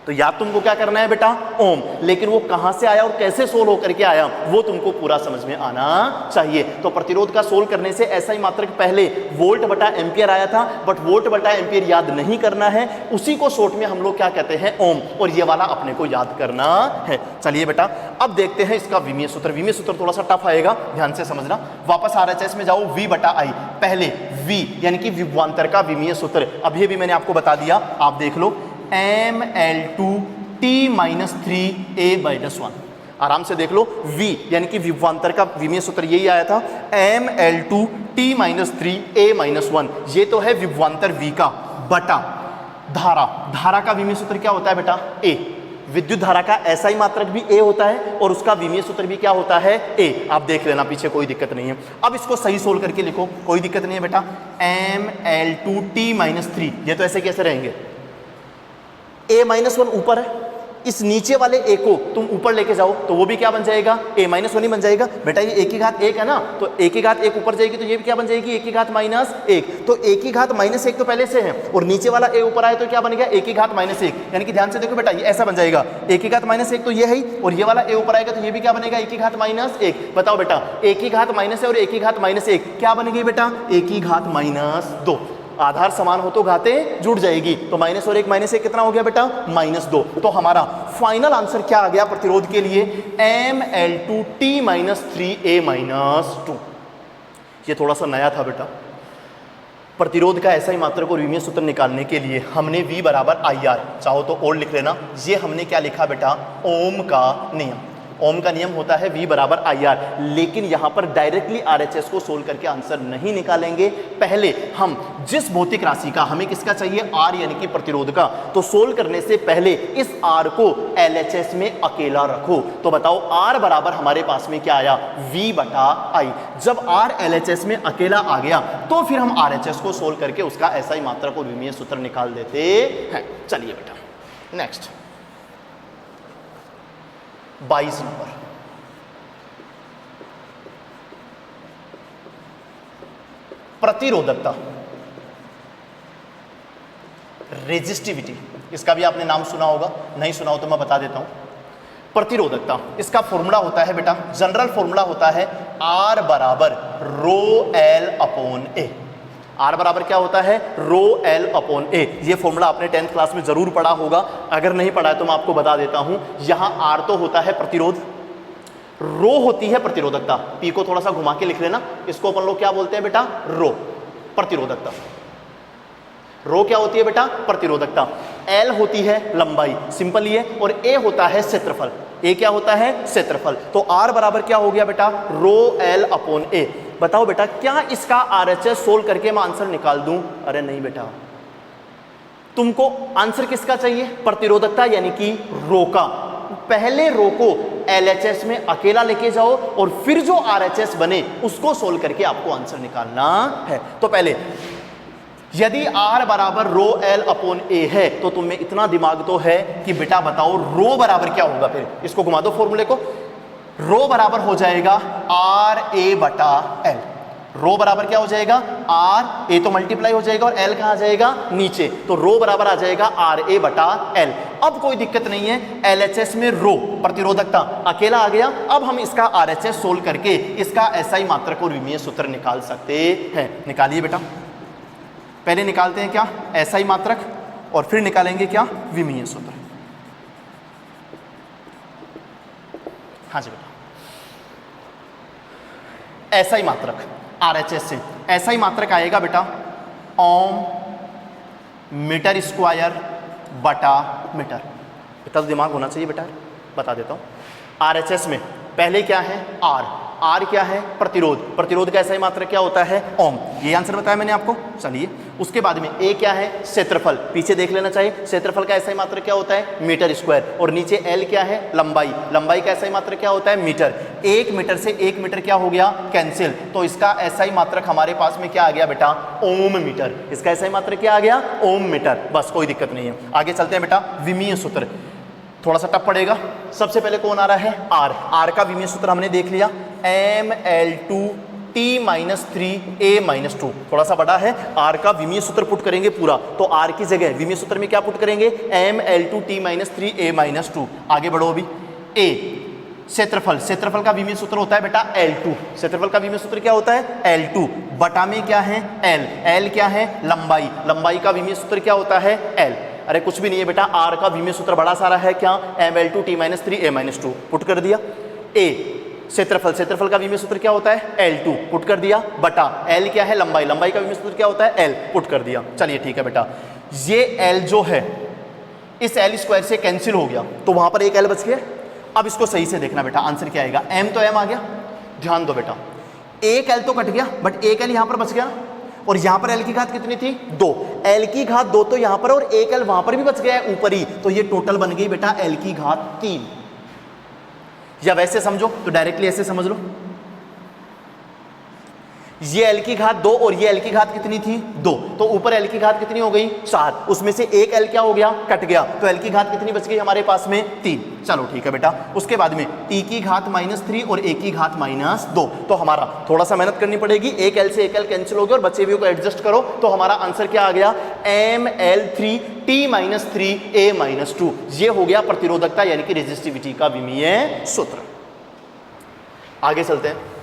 तो याद तुमको क्या करना है बेटा, ओम। लेकिन वो कहां से आया और कैसे सोल्व होकर के आया वो तुमको पूरा समझ में आना चाहिए। तो प्रतिरोध का सोल्व करने से ऐसा ही मात्रक पहले वोल्ट बटा एम्पियर आया था, बट वोल्ट बटा एम्पियर याद नहीं करना है, उसी को शॉर्ट में हम लोग क्या कहते हैं, ओम। और ये वाला अपने को याद करना है। चलिए बेटा अब देखते हैं इसका विमीय सूत्र। विमीय सूत्र थोड़ा सा टफ आएगा, ध्यान से समझना। वापस RHS में जाओ, V बटा I। पहले V यानी कि विभवांतर का विमीय सूत्र अभी भी मैंने आपको बता दिया, आप देख लो, mL2T-3A-1। आराम से देख लो, V यानी कि विभवांतर का विमीय सूत्र यही आया था, mL2T-3A-1। ये तो है विभवांतर V का, बटा धारा। धारा का विमीय सूत्र क्या होता है बेटा, A। विद्युत धारा का ऐसा ही मात्रक भी A होता है और उसका विमीय सूत्र भी क्या होता है, A। आप देख लेना पीछे, कोई दिक्कत नहीं है। अब इसको सही सोल्व करके लिखो, कोई दिक्कत नहीं है बेटा। mL2T-3, ये तो ऐसे कैसे रहेंगे, A-1 ऊपर है, इस नीचे वाले A को तुम ऊपर लेके जाओ तो वो भी क्या बन जाएगा, A-1 ही बन जाएगा। बेटा ये A की घात 1 है ना, तो A की घात 1 ऊपर जाएगी तो ये भी क्या बन जाएगी, A की घात -1। तो A की घात -1 तो पहले से है और नीचे वाला A ऊपर आया तो क्या बन गया, A की घात -1। यानी कि ध्यान से देखो बेटा, ये ऐसा बन जाएगा, A की घात -1 तो ये है ही, और ये वाला A ऊपर आएगा तो ये भी क्या बनेगा, A की घात -1। बताओ बेटा, A की घात -1 और A की घात -1 क्या बनेगी बेटा, A की घात -2। आधार समान हो तो घातें जुड़ जाएगी, तो -1 और 1 कितना हो गया बेटा, -2। तो हमारा फाइनल आंसर क्या आ गया प्रतिरोध के लिए, mL2T-3A-2। ये थोड़ा सा नया था बेटा। प्रतिरोध का ऐसा ही मात्रक और विमीय सूत्र निकालने के लिए हमने V बराबर IR, चाहो तो और लिख लेना, ये हमने क्या लिखा बेटा, ओम का नियम। ओम का नियम होता है V बराबर IR, लेकिन यहां पर डायरेक्टली RHS को सोल्व करके आंसर नहीं निकालेंगे। पहले हम जिस भौतिक राशि का, हमें किसका चाहिए, R यानी कि प्रतिरोध का, तो सोल्व करने से पहले इस R को LHS में अकेला रखो। तो बताओ R बराबर हमारे पास में क्या आया, V बटा I। जब R LHS में अकेला आ गया तो फिर हम RHS को सोल्व करके उसका ऐसा ही मात्रक और विमीय सूत्र निकाल देते हैं। चलिए बेटा नेक्स्ट 22 नंबर, प्रतिरोधकता, रेजिस्टिविटी। इसका भी आपने नाम सुना होगा, नहीं सुना हो तो मैं बता देता हूं। प्रतिरोधकता, इसका फॉर्मूला होता है बेटा, जनरल फॉर्मूला होता है R बराबर ρL/A। R बराबर क्या होता है, ρL/A। ये फॉर्मूला आपने 10th क्लास में जरूर पढ़ा होगा, अगर नहीं पढ़ा है तो मैं आपको बता देता हूं। यहां R तो होता है प्रतिरोध, रो होती है प्रतिरोधकता। P को थोड़ा सा घुमा के लिख लेना, इसको अपन लोग क्या बोलते हैं बेटा, रो, प्रतिरोधकता। रो क्या होती है बेटा, प्रतिरोधकता। L होती है लंबाई, सिंपल ही है, और A होता है क्षेत्रफल। A क्या होता है, क्षेत्रफल। तो R बराबर क्या हो गया बेटा, ρL/A। बताओ बेटा, क्या इसका RHS सोल्व करके मैं आंसर निकाल दूं? अरे नहीं बेटा, तुमको आंसर किसका चाहिए, प्रतिरोधकता यानी कि रो का। पहले रो को LHS में अकेला लेके जाओ और फिर जो RHS बने उसको सोल्व करके आपको आंसर निकालना है। तो पहले यदि R बराबर ρL/A है तो तुम्हें इतना दिमाग तो है कि बेटा बताओ रो बराबर क्या होगा। फिर इसको घुमा दो फॉर्मूले को, रो बराबर हो जाएगा RA बटा L। रो बराबर क्या हो जाएगा, R, A तो मल्टीप्लाई हो जाएगा और L कहाँ आ जाएगा, नीचे। तो रो बराबर आ जाएगा RA बटा L। अब कोई दिक्कत नहीं है, LHS में रो प्रतिरोधकता अकेला आ गया। अब हम इसका RHS सोल्व करके इसका SI मात्रक और विमीय सूत्र निकाल सकते हैं। निकालिए बेटा, पहले निकालते हैं क्या, SI मात्रक, और फिर निकालेंगे क्या, विमीय सूत्र। हाँ जी बेटा, SI मात्रक RHS से SI मात्रक आएगा बेटा ओम मीटर स्क्वायर बटा मीटर। इतना तो दिमाग होना चाहिए बेटा, बता देता हूं। RHS में पहले क्या है, R क्या है, प्रतिरोध। प्रतिरोध का SI मात्रक क्या होता है, ओम। ये आंसर बताया मैंने आपको। चलिए उसके बाद में A क्या है, क्षेत्रफल, पीछे देख लेना चाहिए। क्षेत्रफल का SI मात्रक क्या होता है, मीटर स्क्वायर। और नीचे L क्या है, लंबाई। लंबाई का SI मात्रक क्या होता है, मीटर। 1 मीटर से 1 मीटर क्या हो गया, कैंसिल। तो इसका SI मात्रक हमारे पास में क्या आ गया बेटा, ओम मीटर। इसका SI मात्रक क्या आ गया, ओम मीटर। बस कोई दिक्कत नहीं है, आगे चलते हैं बेटा। विमीय सूत्र थोड़ा सा टफ पड़ेगा। सबसे पहले कौन आ रहा है, R का विमीय सूत्र हमने देख लिया, mL2 टी माइनस 3 ए माइनस 2, थोड़ा सा बड़ा है। आर का विमीय सूत्र पुट करेंगे पूरा, तो आर की जगह विमीय सूत्र में क्या पुट करेंगे, ml2 t minus 3 a minus 2। आगे बढ़ो अभी। ए क्षेत्रफल, क्षेत्रफल का विमीय सूत्र होता है बेटा L2, क्षेत्रफल का विमीय सूत्र क्या होता है L2, बटा में क्या है L, L क्या है लंबाई, लंबाई का विमीय सूत्र क्या होता है L। अरे कुछ भी नहीं है बेटा, R का विमीय सूत्र बड़ा सारा है क्या, ml2 t minus 3 a minus 2, put कर दिया। ए क्षेत्रफल, क्षेत्रफल का विमीय सूत्र क्या होता है L2, पुट कर दिया, बटा L क्या है लंबाई, लंबाई का विमीय सूत्र क्या होता है L, पुट कर दिया। चलिए ठीक है बेटा, ये L जो है इस L स्क्वायर से कैंसिल हो गया, तो वहां पर एक L बच गया। अब इसको सही से देखना बेटा, आंसर क्या आएगा, m तो m आ गया, ध्यान दो बेटा, एक L तो कट गया बट एक L यहां पर बच गया, और यहां पर L की घात कितनी थी 2, L की घात 2 तो यहां पर, और एक L वहां पर भी बच गया है ऊपर ही, तो ये टोटल बन गई बेटा L की घात 3। या वैसे समझो तो डायरेक्टली ऐसे समझ लो, ये L की घात 2 और ये L की घात कितनी थी 2, तो ऊपर L की घात कितनी हो गई 4, उसमें से एक L क्या हो गया कट गया, तो L की घात कितनी बच गई हमारे पास में 3। चलो ठीक है बेटा, उसके बाद में t की घात -3 और a की घात -2, तो हमारा थोड़ा सा मेहनत करनी पड़ेगी, एक L से एक L कैंसिल हो गया और बचे हुए को एडजस्ट करो, तो हमारा आंसर क्या आ गया ml3 t minus 3 a minus 2। ये हो गया प्रतिरोधकता यानी कि रेजिस्टिविटी का विमीय सूत्र। आगे चलते हैं।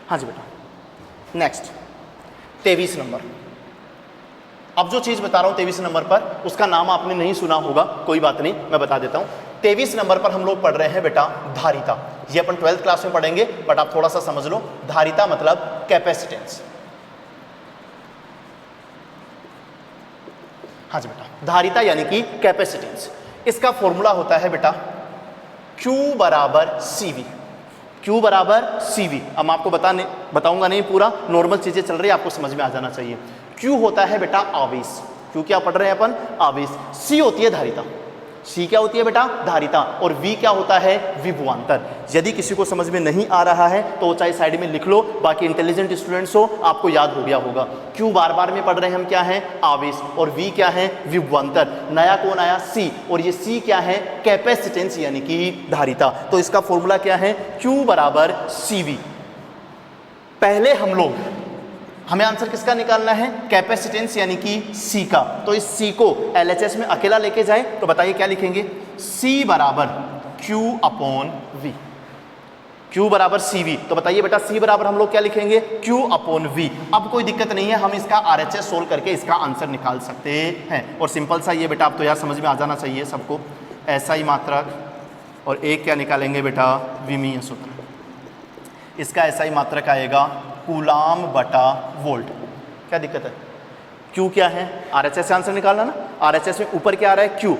हाँ जी बेटा, नेक्स्ट 23 नंबर। अब जो चीज बता रहा हूं 23 नंबर पर, उसका नाम आपने नहीं सुना होगा, कोई बात नहीं, मैं बता देता हूं। 23 नंबर पर हम लोग पढ़ रहे हैं बेटा धारिता। ये अपन 12th क्लास में पढ़ेंगे, बट आप थोड़ा सा समझ लो। धारिता मतलब कैपेसिटेंस। हाँ जी बेटा, धारिता यानी कि कैपेसिटेंस। इसका फॉर्मूला होता है बेटा Q बराबर CV। Q बराबर CV। अब मैं आपको बताऊंगा नहीं पूरा, नॉर्मल चीजें चल रही है, आपको समझ में आ जाना चाहिए। Q होता है बेटा आवेश, Q क्या पढ़ रहे हैं अपन, आवेश। C होती है धारिता, C क्या होती है बेटा धारिता, और V क्या होता है विभवांतर। यदि किसी को समझ में नहीं आ रहा है तो चाहे साइड में लिख लो, बाकी इंटेलिजेंट स्टूडेंट्स हो आपको याद हो गया होगा। Q बार बार में पढ़ रहे हैं हम, क्या है आवेश, और V क्या है विभवांतर। नया कौन आया C, और ये C क्या है कैपेसिटेंस यानी कि धारिता। तो इसका फॉर्मूला क्या है Q बराबर CV। पहले हमें आंसर किसका निकालना है, कैपेसिटेंस यानी कि C का। तो इस C को LHS में अकेला लेके जाए तो बताइए क्या लिखेंगे, C बराबर Q अपॉन V। Q बराबर CV, तो बताइए बेटा C बराबर हम लोग क्या लिखेंगे, Q अपॉन V। अब कोई दिक्कत नहीं है, हम इसका RHS सोल्व करके इसका आंसर निकाल सकते हैं। और सिंपल सा ये बेटा, अब तो यार समझ में आ जाना चाहिए सबको। SI मात्रक और एक क्या निकालेंगे बेटा विमीय सूत्र। इसका SI मात्रक आएगा कूलाम बटा वोल्ट। क्या दिक्कत है, Q क्या है, RHS से आंसर निकालना ना। RHS में ऊपर क्या आ रहा है Q,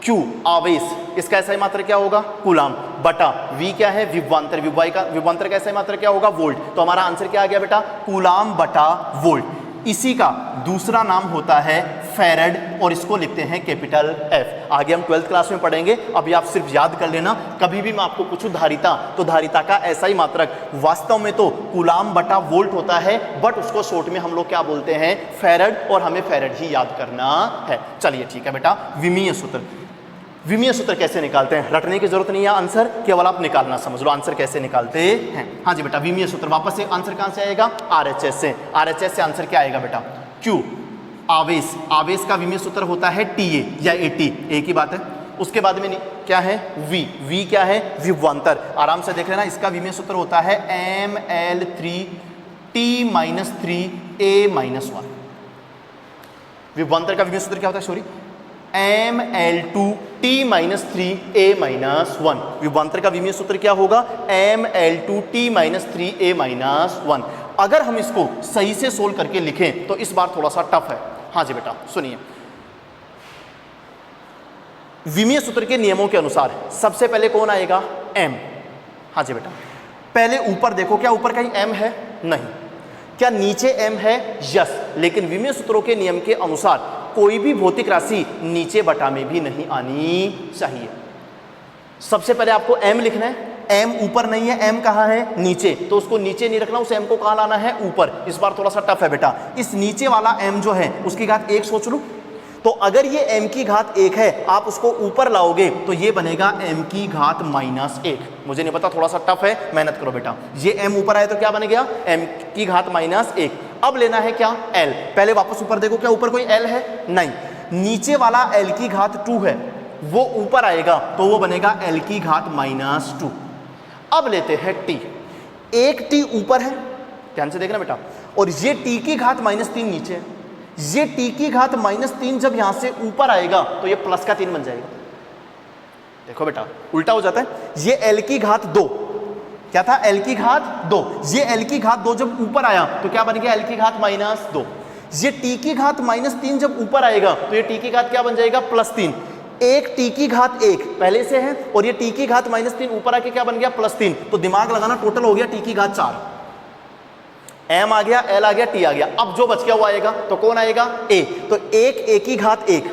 Q आवेश, इसका SI मात्रक क्या होगा कूलाम, बटा V क्या है विभवांतर, विभवांतर का SI मात्रक क्या होगा वोल्ट। तो हमारा आंसर क्या आ गया बेटा कूलाम बटा वोल्ट। इसी का दूसरा नाम होता है फैरेड, और इसको लिखते हैं कैपिटल F। आगे हम 12th क्लास में पढ़ेंगे, अभी आप सिर्फ याद कर लेना। कभी भी मैं आपको पूछूं धारिता, तो धारिता का SI मात्रक वास्तव में तो कूलाम बटा वोल्ट होता है, बट उसको शॉर्ट में हम लोग क्या बोलते हैं फैरेड, और हमें फैरेड ही याद करना है। चलिए ठीक है बेटा, विमीय सूत्र। विमीय सूत्र कैसे निकालते हैं, रटने की जरूरत नहीं है आंसर, केवल आप निकालना समझ लो आंसर कैसे निकालते हैं। हाँ जी बेटा, विमीय सूत्र वापस से आंसर कहां से आएगा, RHS से। RHS से आंसर क्या आएगा बेटा Q आवेश, आवेश का विमीय सूत्र होता है TA या AT, एक ही बात है। उसके बाद में क्या है V, V क्या है विभवांतर। आराम से देख लेना, इसका विमीय सूत्र होता है ml3 माइनस 3 a माइनस 1। विभवांतर का विमीय सूत्र क्या होता है, sorry ml2 minus 3 a minus 1। विभवांतर का विमीय सूत्र क्या होगा ml2 माइनस 3 a माइनस 1। अगर हम इसको सही से सोल्व करके लिखें तो इस बार थोड़ा सा टफ है। हाँ जी बेटा सुनिए, विमीय सूत्र के नियमों के अनुसार सबसे पहले कौन आएगा m। हाँ जी बेटा, पहले ऊपर देखो, क्या ऊपर कहीं m है, नहीं। क्या नीचे m है, यस। लेकिन विमीय सूत्रों के नियम के अनुसार कोई भी भौतिक राशि नीचे बटा में भी नहीं आनी चाहिए। सबसे पहले आपको m लिखना है, m ऊपर नहीं है, m कहाँ है, नीचे, तो उसको नीचे नहीं रखना, उस m को कहाँ लाना है, ऊपर। इस बार थोड़ा सा टफ है बेटा, इस नीचे वाला m जो है उसकी घात 1 सोच लो, तो अगर ये m की घात 1 है, आप उसको ऊपर लाओगे तो ये बनेगा m की घात -1। मुझे नहीं पता, थोड़ा सा टफ है, मेहनत करो बेटा। ये m ऊपर आए तो क्या बन गया, m की घात -1। अब लेना है क्या, l। पहले वापस ऊपर देखो, क्या ऊपर कोई l है, नहीं। नीचे वाला l की घात 2 है, वो ऊपर आएगा तो वो बनेगा l की घात -2। अब लेते हैं t, एक t ऊपर है, ध्यान से देखना बेटा, और ये t की घात -3 नीचे है। ये t की घात -3 जब यहां से ऊपर आएगा तो ये प्लस का 3 बन जाएगा। देखो बेटा उल्टा हो जाता है, ये l की घात 2, क्या था, l की घात 2, ये l की घात 2 जब ऊपर आया तो क्या बन गया, l की घात -2। ये t की घात -3 जब ऊपर आएगा तो ये t की घात क्या बन जाएगा, +3। एक t की घात 1 पहले से है और ये t की घात -3 ऊपर आके क्या बन गया, +3। तो दिमाग लगाना, टोटल हो गया t की घात 4। m आ गया, l आ गया, t आ गया। अब जो बच गया वो आएगा, तो कौन आएगा, a। तो एक a की घात 1,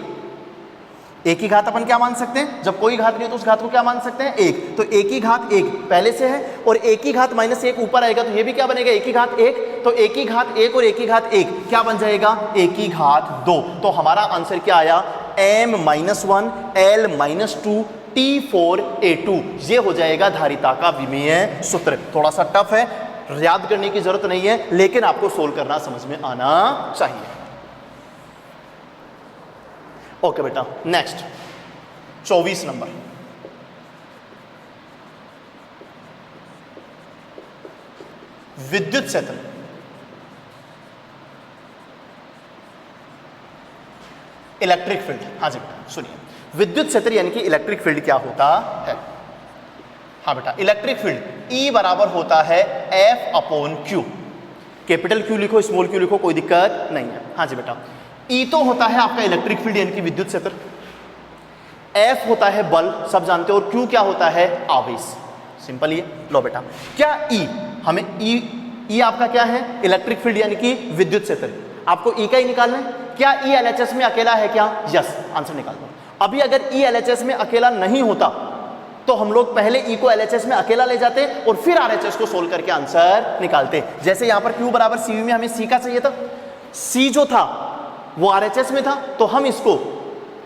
a की घात अपन क्या मान सकते हैं, जब कोई घात नहीं हो तो उस घात को क्या मान सकते हैं, 1। तो a की घात 1 पहले से है और a की घात -1 ऊपर आएगा तो ये भी क्या बनेगा, a की घात 1। तो a की घात 1 और a की घात 1 क्या बन जाएगा, a की घात 2। तो हमारा आंसर क्या आया, m -1 l -2 T4 A2। ये हो जाएगा धारिता का विमीय सूत्र। थोड़ा सा टफ है, याद करने की जरूरत नहीं है, लेकिन आपको सोल्व करना समझ में आना चाहिए। ओके बेटा, नेक्स्ट 24 नंबर, विद्युत क्षेत्र। Electric field. हाँ जी बेटा सुनिए, विद्युत क्षेत्र यानी कि इलेक्ट्रिक फील्ड क्या होता है। हाँ बेटा, इलेक्ट्रिक फील्ड E बराबर होता है F/Q। कैपिटल Q लिखो, स्मॉल q लिखो, कोई दिक्कत नहीं है। हाँ जी बेटा, E तो होता है आपका इलेक्ट्रिक फील्ड यानी कि विद्युत क्षेत्र, F होता है बल, सब जानते हो, और Q क्या होता है, आवेश। सिंपल ये। लो बेटा, क्या E, हमें E आपका क्या है, इलेक्ट्रिक फील्ड यानी कि विद्युत क्षेत्र। आपको E का ही निकालना है। क्या E LHS में अकेला है क्या, यस, आंसर निकाल दो। अभी अगर E LHS में अकेला नहीं होता तो हम लोग पहले E को LHS में अकेला ले जाते और फिर RHS को सोल्व करके आंसर निकालते। जैसे यहां पर Q बराबर CV में हमें C का चाहिए था, C जो था वो RHS में था, तो हम इसको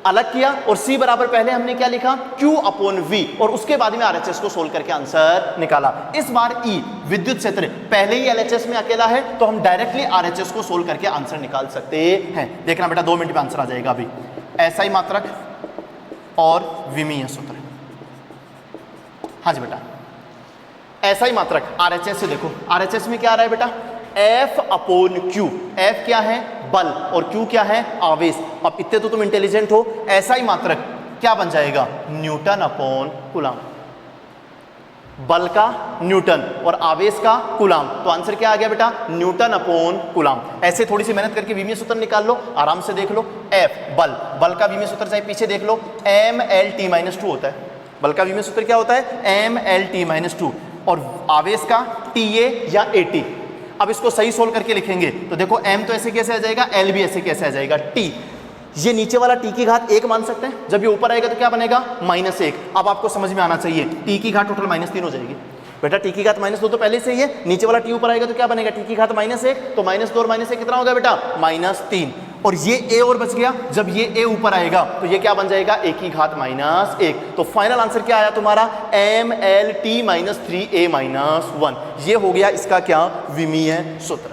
अलग किया और C बराबर पहले हमने क्या लिखा, Q/V, और उसके बाद में RHS को सोल्व करके आंसर निकाला। इस बार E विद्युत क्षेत्र पहले ही LHS में अकेला है तो हम डायरेक्टली RHS को सोल्व करके आंसर निकाल सकते हैं। देखना बेटा 2 मिनट में आंसर आ जाएगा। अभी SI मात्रक और विमीय सूत्र। हाँ जी बेटा, SI मात्रक RHS से देखो, RHS में क्या आ रहा है बेटा, F/Q। F क्या है, बल, और Q क्या है, आवेश। अब इतने तो तुम इंटेलिजेंट हो, SI मात्रक क्या बन जाएगा, N/कूलाम। बल का न्यूटन और आवेश का कूलाम, तो आंसर क्या आ गया बेटा, N/कूलाम। ऐसे थोड़ी सी मेहनत करके विमीय सूत्र निकाल लो, आराम से देख लो। F बल का विमीय सूत्र चाहे पीछे देख लो, mLT-2 होता है। बल का विमीय सूत्र क्या होता है, mLT-2, और आवेश का TA या AT। अब इसको सही सोल्व करके लिखेंगे तो देखो m तो ऐसे कैसे आ जाएगा, l भी ऐसे कैसे आ जाएगा, t। ये नीचे वाला t की घात 1 मान सकते हैं, जब ये ऊपर आएगा तो क्या बनेगा, -1। अब आपको समझ में आना चाहिए, t की घात टोटल -3 हो जाएगी बेटा। t की घात -2 तो पहले से ही है, नीचे वाला t ऊपर आएगा तो क्या बनेगा, t की घात -1, तो -2 और -1 कितना हो गया बेटा, -3। और ये a और बच गया, जब ये a ऊपर आएगा तो ये क्या बन जाएगा, a की घात -1। तो फाइनल आंसर क्या आया तुम्हारा, mLT-3a-1। ये हो गया इसका क्या, विमीय सूत्र।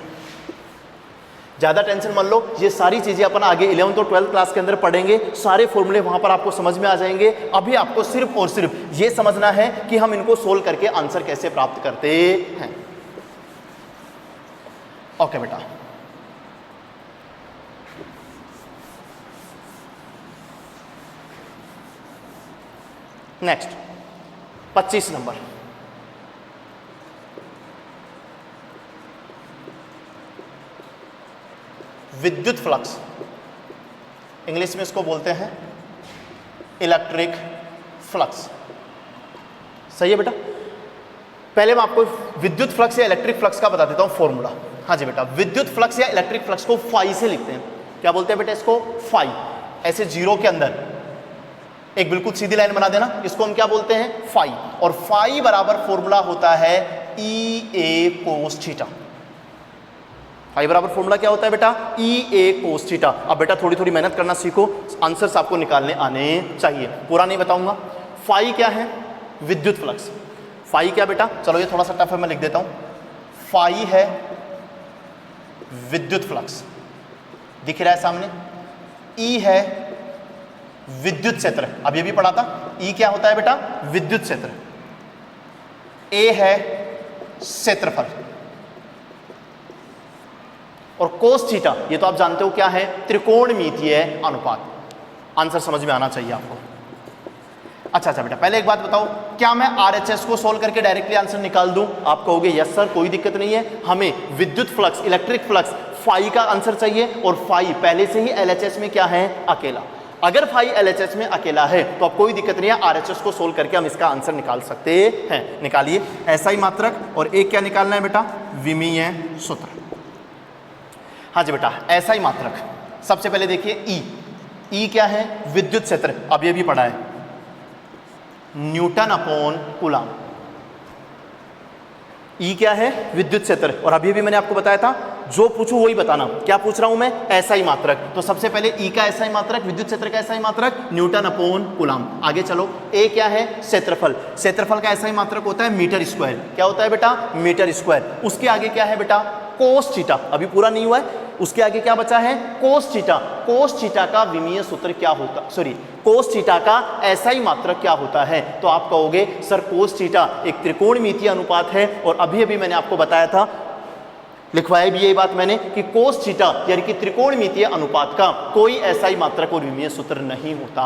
ज्यादा टेंशन मत लो, ये सारी चीजें अपन आगे 11th और 12th क्लास के अंदर पढ़ेंगे, सारे फॉर्मूले वहां पर आपको समझ में आ जाएंगे। अभी आपको सिर्फ और सिर्फ ये समझना है कि हम इनको सोल्व करके आंसर कैसे प्राप्त करते हैं। ओके बेटा, नेक्स्ट 25 नंबर, विद्युत फ्लक्स। इंग्लिश में इसको बोलते हैं इलेक्ट्रिक फ्लक्स। सही है बेटा। पहले मैं आपको विद्युत फ्लक्स या इलेक्ट्रिक फ्लक्स का बता देता हूं फॉर्मूला। हाँ जी बेटा, विद्युत फ्लक्स या इलेक्ट्रिक फ्लक्स को फाई से लिखते हैं। क्या बोलते हैं बेटा इसको, फाई। ऐसे जीरो के अंदर एक बिल्कुल सीधी लाइन बना देना, इसको हम क्या बोलते हैं, फाई, और फाई बराबर फॉर्मूला होता है ई ए कोस थीटा। फाई बराबर फॉर्मूला क्या होता है बेटा, ई ए कोस थीटा। अब बेटा थोड़ी थोड़ी मेहनत करना सीखो, आंसर्स आपको निकालने आने चाहिए, पूरा नहीं बताऊंगा। फाई क्या है, विद्युत फ्लक्स। फाई क्या बेटा, चलो ये थोड़ा सा टफ है, मैं लिख देता हूं। फाई है विद्युत फ्लक्स, दिख रहा है सामने। ई है विद्युत क्षेत्र, अब ये भी पढ़ा था। ई क्या होता है बेटा, विद्युत क्षेत्र। ए है क्षेत्रफल, और कोस थीटा ये तो आप जानते हो क्या है, त्रिकोणमितीय अनुपात। आंसर समझ में आना चाहिए आपको। अच्छा बेटा, पहले एक बात बताओ, क्या मैं आरएचएस को सोल्व करके डायरेक्टली आंसर निकाल दूं? आप कहोगे यस सर, कोई दिक्कत नहीं है, हमें विद्युत फ्लक्स, इलेक्ट्रिक फ्लक्स, फाई का आंसर चाहिए, और फाई पहले से ही एलएचएस में क्या है, अकेला। अगर फाई एलएचएस में अकेला है तो अब कोई दिक्कत नहीं है, आरएचएस को सोल्व करके हम इसका आंसर निकाल सकते हैं। निकालिए, ऐसा ही मात्रक, और एक क्या निकालना है बेटा, विमीय सूत्र। हाँ जी बेटा, ऐसा ही मात्रक। सबसे पहले देखिए ई, ई क्या है, विद्युत क्षेत्र, अब ये भी पढ़ा है, न्यूटन अपॉन कूलम। ई क्या है, विद्युत क्षेत्र, और अभी भी मैंने आपको बताया था, जो पूछूं वही बताना। क्या पूछ रहा हूं मैं, ऐसा ही मात्रक। तो सबसे पहले ई का ऐसा ही मात्रक, विद्युत क्षेत्र का ऐसा ही मात्रक, न्यूटन अपॉन कूलम। आगे चलो, ए क्या है, क्षेत्रफल। क्षेत्रफल का ऐसा ही मात्रक होता है मीटर स्क्वायर। क्या होता है बेटा, मीटर स्क्वायर। उसके आगे क्या है बेटा, कोस थीटा, अभी पूरा नहीं हुआ है। उसके आगे क्या बचा है, कोस थीटा। कोस थीटा का विमीय सूत्र क्या होता, सॉरी, कोस थीटा का ऐसा ही मात्रक क्या होता है? तो आप कहोगे सर कोस थीटा एक त्रिकोणमितीय अनुपात है, और अभी अभी मैंने आपको बताया था, लिखवाई भी यही बात मैंने, कि कोस थीटा यानी कि त्रिकोणमितीय अनुपात का कोई ऐसा ही मात्रक और विमीय सूत्र नहीं होता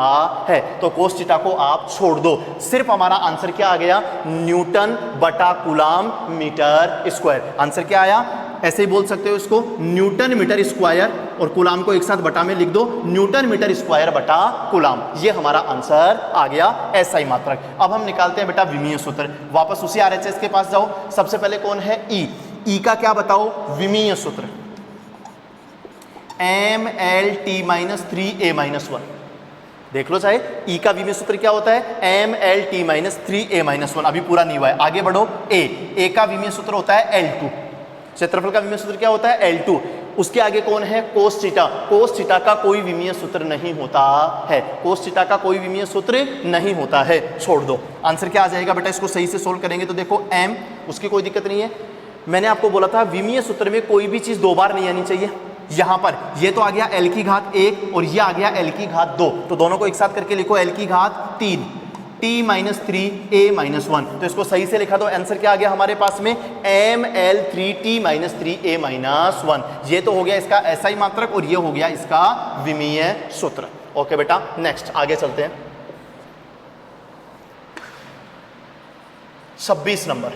है। तो कोस थीटा को आप छोड़ दो, सिर्फ हमारा आंसर क्या आ गया, न्यूटन बटा कूलम मीटर स्क्वायर। आंसर क्या आया, ऐसे ही बोल सकते हो इसको, न्यूटन मीटर स्क्वायर, और कूलम को एक साथ बटा में लिख दो, न्यूटन मीटर स्क्वायर बटा कूलम। ये हमारा आंसर आ गया, ऐसा ही मात्रक। अब हम निकालते हैं बेटा विमीय सूत्र। वापस उसी आरएचएस के पास जाओ। सबसे पहले कौन है, ई। ई का क्या बताओ, विमीय सूत्र, MLT-3A-1। देख लो चाहे, ई का विमीय सूत्र क्या होता है, MLT-3A-1। अभी पूरा नहीं हुआ है, आगे बढ़ो। ए का विमीय सूत्र होता है L2। क्षेत्रफल का विमीय सूत्र क्या होता है, L2। उसके आगे कौन है, कोस थीटा। कोस थीटा का कोई विमीय सूत्र नहीं होता है, कोस थीटा का कोई विमीय सूत्र नहीं होता है, छोड़ दो। आंसर क्या आ जाएगा बेटा, इसको सही से सोल्व करेंगे तो देखो M, उसकी कोई दिक्कत नहीं है। मैंने आपको बोला था विमीय सूत्र में कोई भी चीज दो बार नहीं आनी चाहिए। यहां पर ये तो आ गया L की घात 1 और ये आ गया L की घात 2, तो दोनों को एक साथ करके लिखो, L की घात 3 T-3A-1। तो इसको सही से लिखा तो आंसर क्या आ गया हमारे पास में, ML3T-3A-1। ये तो हो गया इसका ऐसा ही मात्रक, और ये हो गया इसका विमीय सूत्र। ओके बेटा, नेक्स्ट आगे चलते हैं। 26 नंबर,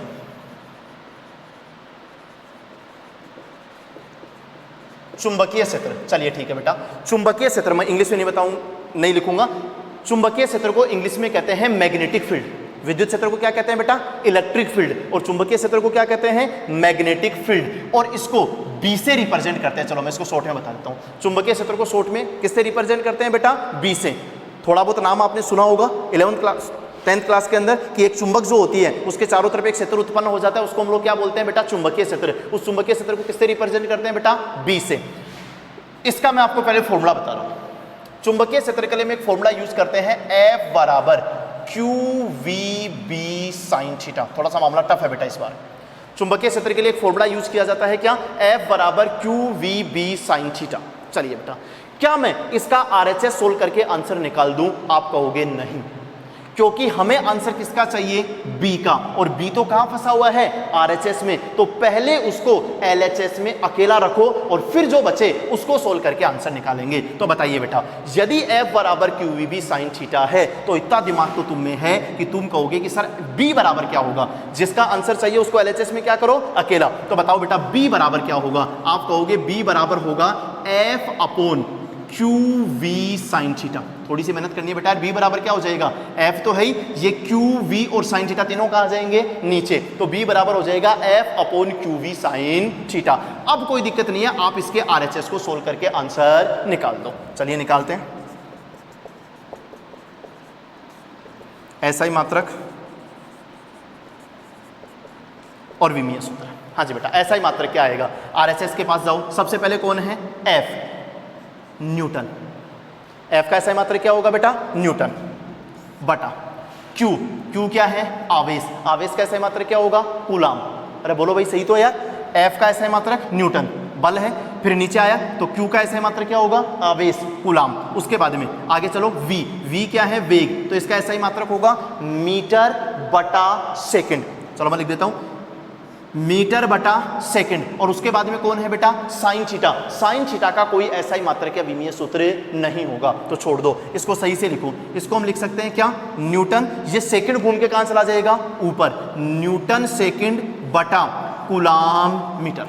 चुंबकीय क्षेत्र। चलिए ठीक है बेटा, चुंबकीय क्षेत्र मैं इंग्लिश में नहीं लिखूंगा। चुंबकीय क्षेत्र को इंग्लिश में कहते हैं मैग्नेटिक फील्ड। विद्युत क्षेत्र को क्या कहते हैं बेटा, इलेक्ट्रिक फील्ड, और चुंबकीय क्षेत्र को क्या कहते हैं, मैग्नेटिक फील्ड। और इसको बी से रिप्रेजेंट करते हैं। चलो मैं इसको शॉर्ट में बता देता हूं। चुंबकीय क्षेत्र को शॉर्ट में किससे रिप्रेजेंट करते हैं बेटा, बी से। थोड़ा बहुत नाम आपने सुना होगा 11th क्लास 10th क्लास के अंदर, कि एक चुंबक जो होती है उसके चारों तरफ एक क्षेत्र उत्पन्न हो जाता है, उसको हम लोग क्या बोलते हैं बेटा, चुंबकीय क्षेत्र। उस चुंबकीय क्षेत्र को किससे रिप्रेजेंट करते हैं बेटा, बी से। इसका मैं आपको पहले फॉर्मूला बता रहा हूं। चुंबकीय क्षेत्र के लिए हम एक फॉर्मूला यूज करते हैं, F बराबर QVB sin थीटा। थोड़ा सा मामला टफ है बेटा इस बार। चुंबकीय क्षेत्र के लिए एक फॉर्मूला यूज किया जाता है क्या, F बराबर QVB sin थीटा। चलिए बेटा, क्या मैं इसका RHS सोल्व करके आंसर निकाल दूं? आप कहोगे नहीं, क्योंकि हमें आंसर किसका चाहिए, बी का, और बी तो कहां फंसा हुआ है, आरएचएस में। तो पहले उसको एलएचएस में अकेला रखो, और फिर जो बचे उसको सोल्व करके आंसर निकालेंगे। तो बताइए बेटा, यदि एफ बराबर QVB sin थीटा है तो इतना दिमाग तो तुम में है कि तुम कहोगे कि सर बी बराबर क्या होगा, जिसका आंसर चाहिए उसको एलएचएस में क्या करो, अकेला। तो बताओ बेटा बी बराबर क्या होगा? आप कहोगे बी बराबर होगा F upon QV sin theta. थोड़ी सी मेहनत करनी है बेटा, बी बराबर क्या हो जाएगा, F तो है ही, ये QV और sin थीटा तीनों कहाँ जाएंगे, नीचे। तो बी बराबर हो जाएगा F upon QV sin theta. अब कोई दिक्कत नहीं है, आप इसके RHS को सोल्व करके आंसर निकाल दो। चलिए निकालते हैं। एसआई मात्रक और विमीय सूत्र। हाँ जी बेटा, एसआई मात्रक क्या आएगा? आरएचएस के पास जाओ, सबसे पहले कौन है? F, Newton. एफ का एसआई मात्रक क्या होगा बेटा? न्यूटन बटा क्यू। क्यू क्या है? आवेश। आवेश का एसआई मात्रक क्या होगा? कूलाम। अरे बोलो भाई, सही तो है यार। एफ का एसआई मात्रक न्यूटन, बल है, फिर नीचे आया तो क्यू का एसआई मात्रक क्या होगा? आवेश, कूलाम। उसके बाद में आगे चलो, वी। वी क्या है? वेग। तो इसका एसआई मात्रक होगा मीटर बटा सेकंड। चलो मैं लिख देता हूं, मीटर बटा सेकंड। और उसके बाद में कौन है बेटा? Sine theta. साइन थीटा का कोई एसआई मात्रक या विमीय सूत्र नहीं होगा, तो छोड़ दो, इसको सही से लिखो। इसको हम लिख सकते हैं क्या? न्यूटन। ये सेकंड घूम के कहां चला जाएगा? ऊपर। न्यूटन सेकंड बटा कूलाम मीटर।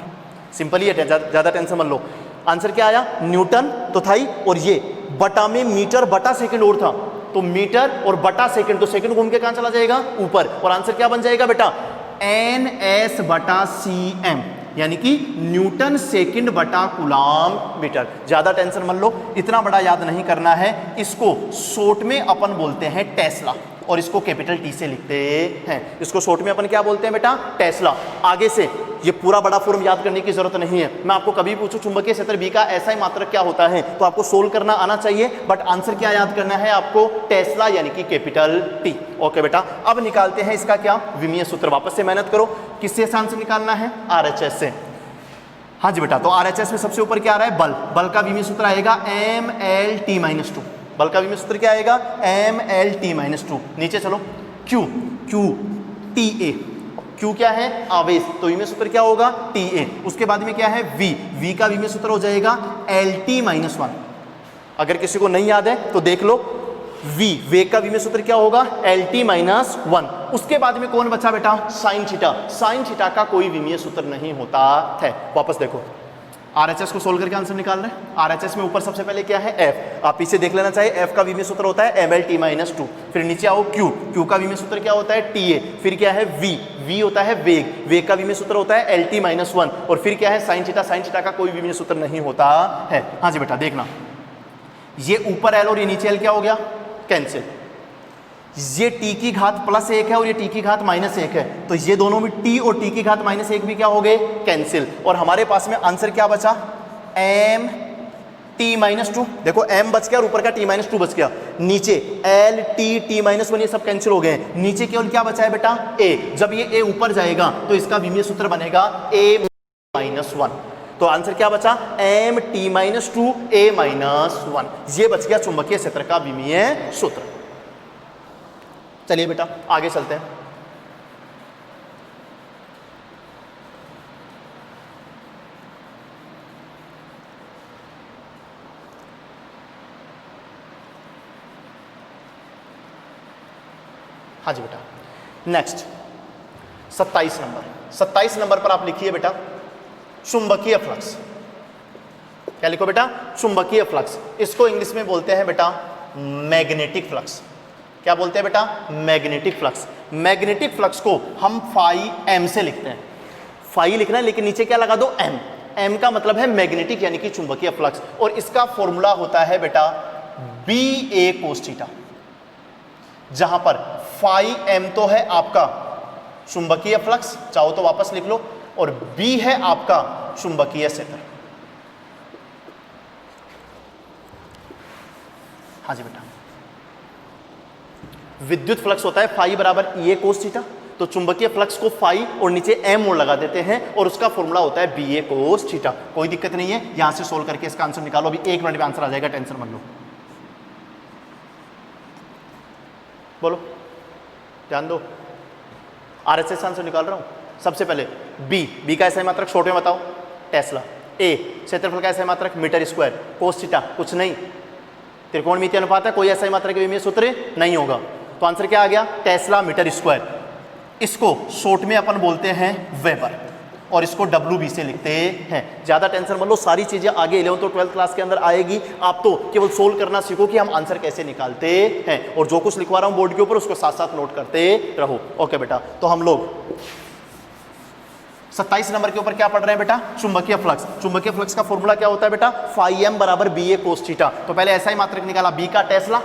सिंपल ही है, ज्यादा टेंशन मत लो। आंसर क्या आया? न्यूटन तो था ही, और ये बटा में मीटर बटा सेकंड और था, तो मीटर और बटा सेकंड, तो सेकंड घूम के कहां चला जाएगा? ऊपर। और आंसर क्या बन जाएगा बेटा? एन एस बटा सी एम, यानी कि न्यूटन सेकंड बटा कूलाम मीटर। ज्यादा टेंशन मत लो, इतना बड़ा याद नहीं करना है। इसको शॉर्ट में अपन बोलते हैं टेस्ला, और इसको कैपिटल टी से लिखते हैं। इसको शॉर्ट में अपन क्या बोलते हैं बेटा? टेस्ला। आगे से ये पूरा बड़ा फॉर्म याद करने की जरूरत नहीं है। मैं आपको कभी पूछूं चुंबकीय क्षेत्र बी का एसआई मात्रक क्या होता है, तो आपको सोल्व करना आना चाहिए, बट आंसर क्या याद करना है आपको? टेस्ला, यानी कि कैपिटल टी। ओके बेटा, अब निकालते हैं इसका क्या? विमीय सूत्र। वापस से मेहनत करो, किससे आंसर निकालना है? आरएचएस से। हाँ जी बेटा, तो आरएचएस में सबसे ऊपर क्या आ रहा है? बल। बल का विमीय सूत्र आएगा mL_t-2। बल का विमीय सूत्र क्या आएगा? mL_t-2। नीचे चलो, Q, QTA। Q क्या है? आवेश, तो विमीय सूत्र क्या होगा? TA। उसके बाद में क्या है? V। V का विमीय सूत्र हो जाएगा Lt-1। अगर किसी को नहीं याद है तो देख लो, V, वेग का विमीय सूत्र क्या होगा? Lt-1। उसके बाद में कौन बचा बेटा? Sine theta. साइन थीटा का कोई विमीय सूत्र नहीं होता है। वापस देखो, आरएचएस को सोल्व करके आंसर निकाल रहे हैं। आरएचएस में ऊपर सबसे पहले क्या है? एफ। आप पीछे देख लेना चाहिए, एफ का विमीय सूत्र होता है mL_t-2। फिर नीचे आओ, क्यू। क्यू का विमीय सूत्र क्या होता है? TA। फिर क्या है? वी। वी होता है वेग। वेग का विमीय सूत्र होता है Lt-1। और फिर क्या है? Sine theta. साइन थीटा का कोई विमीय सूत्र नहीं होता है। हाँ जी बेटा, देखना, ये ऊपर एल और ये नीचे एल क्या हो गया? कैंसिल। ये टी की घात +1 है और ये टी की घात -1 है, तो ये दोनों में टी और टी की घात -1 भी क्या हो गए? कैंसिल। और हमारे पास में आंसर क्या बचा? mt-2। देखो m बच गया और ऊपर का t-2 बच गया। नीचे Lt-t-1 ये सब कैंसिल हो गए। नीचे केवल क्या बचा है बेटा? a। जब ये a ऊपर जाएगा तो इसका विमीय सूत्र बनेगा a-1। तो आंसर क्या बचा? mt-2 a-1। ये बच गया चुंबकीय क्षेत्र का विमीय सूत्र। चलिए बेटा आगे चलते हैं। हाँ जी बेटा, नेक्स्ट 27 नंबर। 27 नंबर पर आप लिखिए बेटा चुंबकीय फ्लक्स। क्या लिखो बेटा? चुंबकीय फ्लक्स। इसको इंग्लिश में बोलते हैं बेटा मैग्नेटिक फ्लक्स। क्या बोलते हैं बेटा? Magnetic flux. मैग्नेटिक फ्लक्स को हम फाई एम से लिखते हैं। फाई लिखना है लेकिन नीचे क्या लगा दो? एम। एम का मतलब है मैग्नेटिक यानी कि चुंबकीय फ्लक्स, और इसका फॉर्मूला होता है बेटा BA cos थीटा, जहां पर फाई एम तो है आपका चुंबकीय फ्लक्स, चाहो तो वापस लिख लो, और B है आपका चुंबकीय क्षेत्र। हाँ जी बेटा, विद्युत फ्लक्स होता है फाई बराबर EA cos थीटा, तो चुंबकीय फ्लक्स को फाई और नीचे एम मोड़ लगा देते हैं और उसका फॉर्मूला होता है BA cos थीटा। कोई दिक्कत नहीं है, यहां से सोल्व करके इसका आंसर निकालो। अभी 1 मिनट में आंसर आ जाएगा, टेंशन मत लो। बोलो, ध्यान दो, आरएचएस आंसर निकाल रहा हूं। सबसे पहले बी का एसआई मात्रक शॉर्ट में बताओ? टेस्ला। ए क्षेत्रफल का एसआई मात्रक मीटर स्क्वायर। कोस थीटा कुछ नहीं, त्रिकोणमितीय अनुपात है, कोई एसआई मात्रक के विमीय सूत्र नहीं होगा, तो आंसर क्या आ गया? Tesla metre square. इसको शॉर्ट में अपन बोलते हैं वेबर, और इसको WB से लिखते हैं। ज्यादा टेंशन मत लो, सारी चीजें आगे 11th और 12th क्लास के अंदर आएगी। आप तो केवल सोल्व करना सीखो कि हम आंसर कैसे निकालते हैं, और जो कुछ लिखवा रहा हूं बोर्ड के ऊपर उसको साथ साथ नोट करते रहो। ओके बेटा, तो हम लोग 27 नंबर के ऊपर क्या पढ़ रहे हैं बेटा? चुंबकीय फ्लक्स। चुंबकीय फ्लक्स का फॉर्मूला क्या होता है बेटा? फाई एम बराबर BA cos थीटा। तो पहले एसआई मात्रक निकाला B का टेस्ला,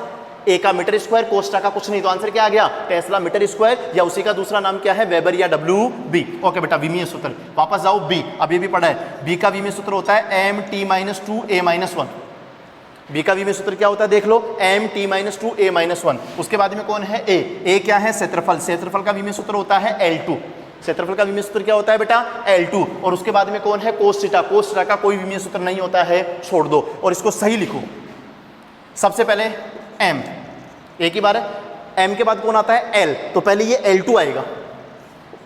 ए का मीटर स्क्वायर, कोस्टा का कुछ नहीं, तो आंसर क्या आ गया? टेस्ला मीटर स्क्वायर, या उसी का दूसरा नाम क्या है? वेबर या डब्ल्यू बी। ओके बेटा, विमीय सूत्र। वापस जाओ बी, अब ये भी पढ़ा है। बी का विमीय सूत्र होता है एम टी माइनस टू ए माइनस वन। बी का विमीय सूत्र क्या होता है देख लो, एम टी माइनस टू ए माइनस वन। उसके बाद में कौन है? ए क्या है? क्षेत्रफल। क्षेत्रफल का विमीय सूत्र होता है L2। क्षेत्रफल का विमीय सूत्र क्या होता है बेटा? L2। और उसके बाद में कौन है? Cos theta. कोस थीटा का कोई विमीय सूत्र नहीं होता है, छोड़ दो और इसको सही लिखो। सबसे पहले m, एक ही बार है। m के बाद कौन आता है? l, तो पहले ये L2 आएगा,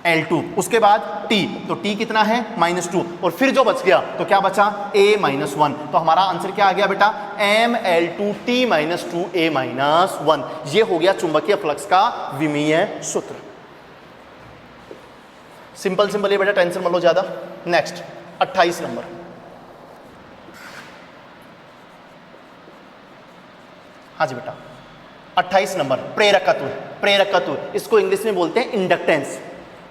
L2। उसके बाद t, तो t कितना है? -2। और फिर जो बच गया तो क्या बचा? a-1। तो हमारा आंसर क्या आ गया बेटा? mL2t - 2a-1। ये हो गया चुंबकीय फ्लक्स का विमीय सूत्र। सिंपल सिंपल ये बेटा, टेंशन मत लो ज्यादा। Next 28 number. हाँ जी बेटा, 28 नंबर प्रेरकत्व। प्रेरकत्व इसको इंग्लिश में बोलते हैं इंडक्टेंस।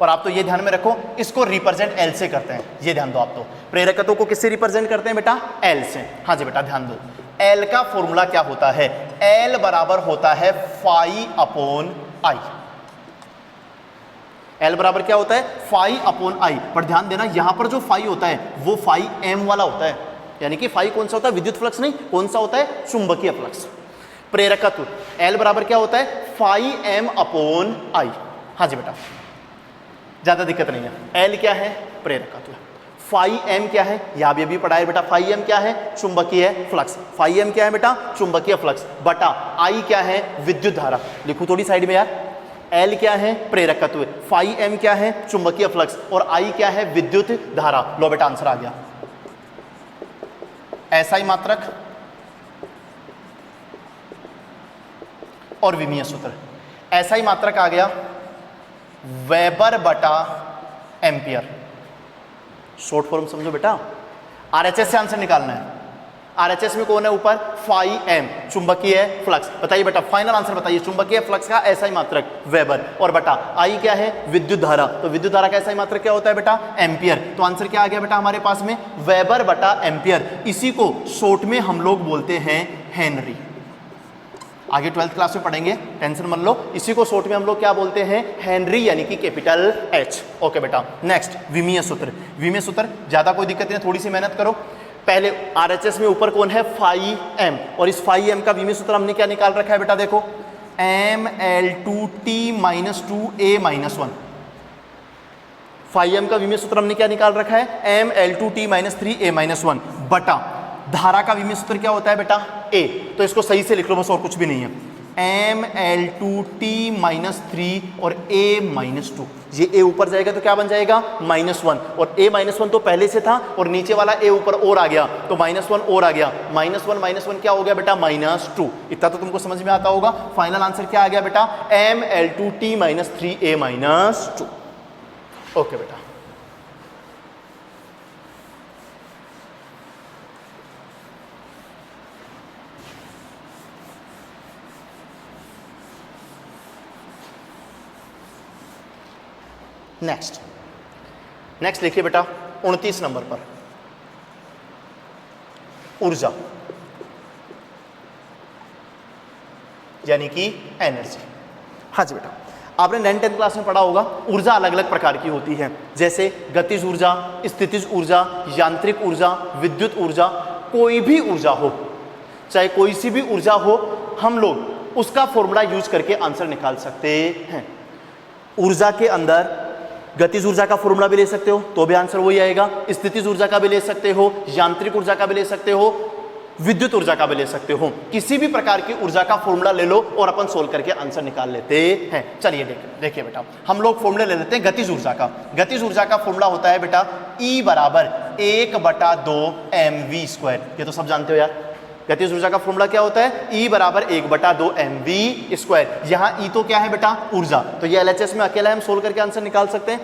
और आप तो ये ध्यान में रखो, इसको रिप्रेजेंट एल से करते हैं, ये ध्यान दो। आप तो प्रेरकत्व को किससे रिप्रेजेंट करते हैं बेटा? एल से। हाँ जी बेटा, ध्यान दो। एल का फॉर्मूला क्या होता है? एल बराबर होता है फाई अपॉन आई। एल बराबर क्या होता है? Phi upon I. पर ध्यान देना, यहां पर जो फाई होता है वो फाई एम वाला होता है, यानी कि फाई कौन सा होता है? विद्युत फ्लक्स नहीं, कौन सा होता है? चुंबकीय फ्लक्स। प्रेरकत्व एल बराबर क्या होता है? Phi M upon I. हाँ जी बेटा, ज्यादा दिक्कत नहीं है। एल क्या है? प्रेरकत्व। फाई एम क्या है? यहां भी अभी पढ़ा है बेटा। फाई एम क्या है? चुंबकीय फ्लक्स। फाई एम क्या है बेटा? चुंबकीय फ्लक्स। बटा आई क्या है? विद्युत धारा। लिखू थोड़ी साइड में यार। एल क्या है? प्रेरकत्व। फाई एम क्या है? चुंबकीय फ्लक्स। और आई क्या है? विद्युत धारा। लो बेटा, आंसर आ गया। एसआई मात्रक और विमीय सूत्र। एसआई मात्रक आ गया वेबर बटा एम्पियर। शॉर्ट फॉर्म समझो बेटा, आरएचएस से आंसर निकालना है। आरएचएस में कौन है ऊपर? फाई एम, चुंबकीय फ्लक्स। बताइए बेटा, फाइनल आंसर बताइए। चुंबकीय फ्लक्स का एसआई मात्रक वेबर, और बटा आई क्या है? विद्युत धारा। तो विद्युत धारा का एसआई मात्रक क्या होता है बेटा? एम्पियर। तो आंसर क्या आ गया बेटा हमारे पास में? वेबर बटा एम्पियर। इसी को शॉर्ट में हम लोग बोलते हैं हेनरी। आगे 12th क्लास में पढ़ेंगे, टेंशन मत लो। इसी को शॉर्ट में हम लोग क्या बोलते हैं? हेनरी, यानी कि कैपिटल एच। ओके बेटा, नेक्स्ट विमीय सूत्र। विमीय सूत्र ज्यादा कोई दिक्कत नहीं, थोड़ी सी मेहनत करो। पहले आरएचएस में ऊपर कौन है? Phi M. और इस फाई एम का विमीय सूत्र हमने क्या निकाल रखा है बेटा? देखो, mL2t - 2a-1। फाई एम का विमीय सूत्र हमने क्या निकाल रखा है? mL2t - 3a-1 बटा धारा का विमीय सूत्र क्या होता है बेटा? A। तो इसको सही से लिख लो बस, और कुछ भी नहीं है। mL2t - 3 और a-2। ये a ऊपर जाएगा तो क्या बन जाएगा? -1। और a-1 तो पहले से था, और नीचे वाला a ऊपर और आ गया तो -1 और आ गया। -1 क्या हो गया बेटा? -2। इतना तो तुमको समझ में आता होगा। फाइनल आंसर क्या आ गया बेटा? mL2t - 3a-2। ओके बेटा, नेक्स्ट लिखिए बेटा 29 नंबर पर, ऊर्जा यानी कि एनर्जी। हाँ जी बेटा, आपने 9th 10th क्लास में पढ़ा होगा, ऊर्जा अलग अलग प्रकार की होती है, जैसे गतिज ऊर्जा, स्थितिज ऊर्जा, यांत्रिक ऊर्जा, विद्युत ऊर्जा। कोई भी ऊर्जा हो, चाहे कोई सी भी ऊर्जा हो, हम लोग उसका फॉर्मूला यूज करके आंसर निकाल सकते हैं। ऊर्जा के अंदर गतिज ऊर्जा का फॉर्मूला भी ले सकते हो तो भी आंसर वही आएगा, स्थितिज ऊर्जा का भी ले सकते हो, यांत्रिक ऊर्जा का भी ले सकते हो, विद्युत ऊर्जा का भी ले सकते हो। किसी भी प्रकार की ऊर्जा का फॉर्मूला ले लो और अपन सोल्व करके आंसर निकाल लेते हैं। चलिए देखिए बेटा, हम लोग फॉर्मूला ले लेते हैं गतिज ऊर्जा का। गतिज ऊर्जा का फॉर्मूला होता है बेटा E बराबर 1/2 mv²। ये तो सब जानते हो यार। गतिज ऊर्जा का फॉर्मूला क्या होता है? E बराबर 1/2 mv²। यहाँ E तो क्या है बेटा? ऊर्जा। तो ये LHS में अकेला हम सोल्व करके आंसर निकाल सकते हैं।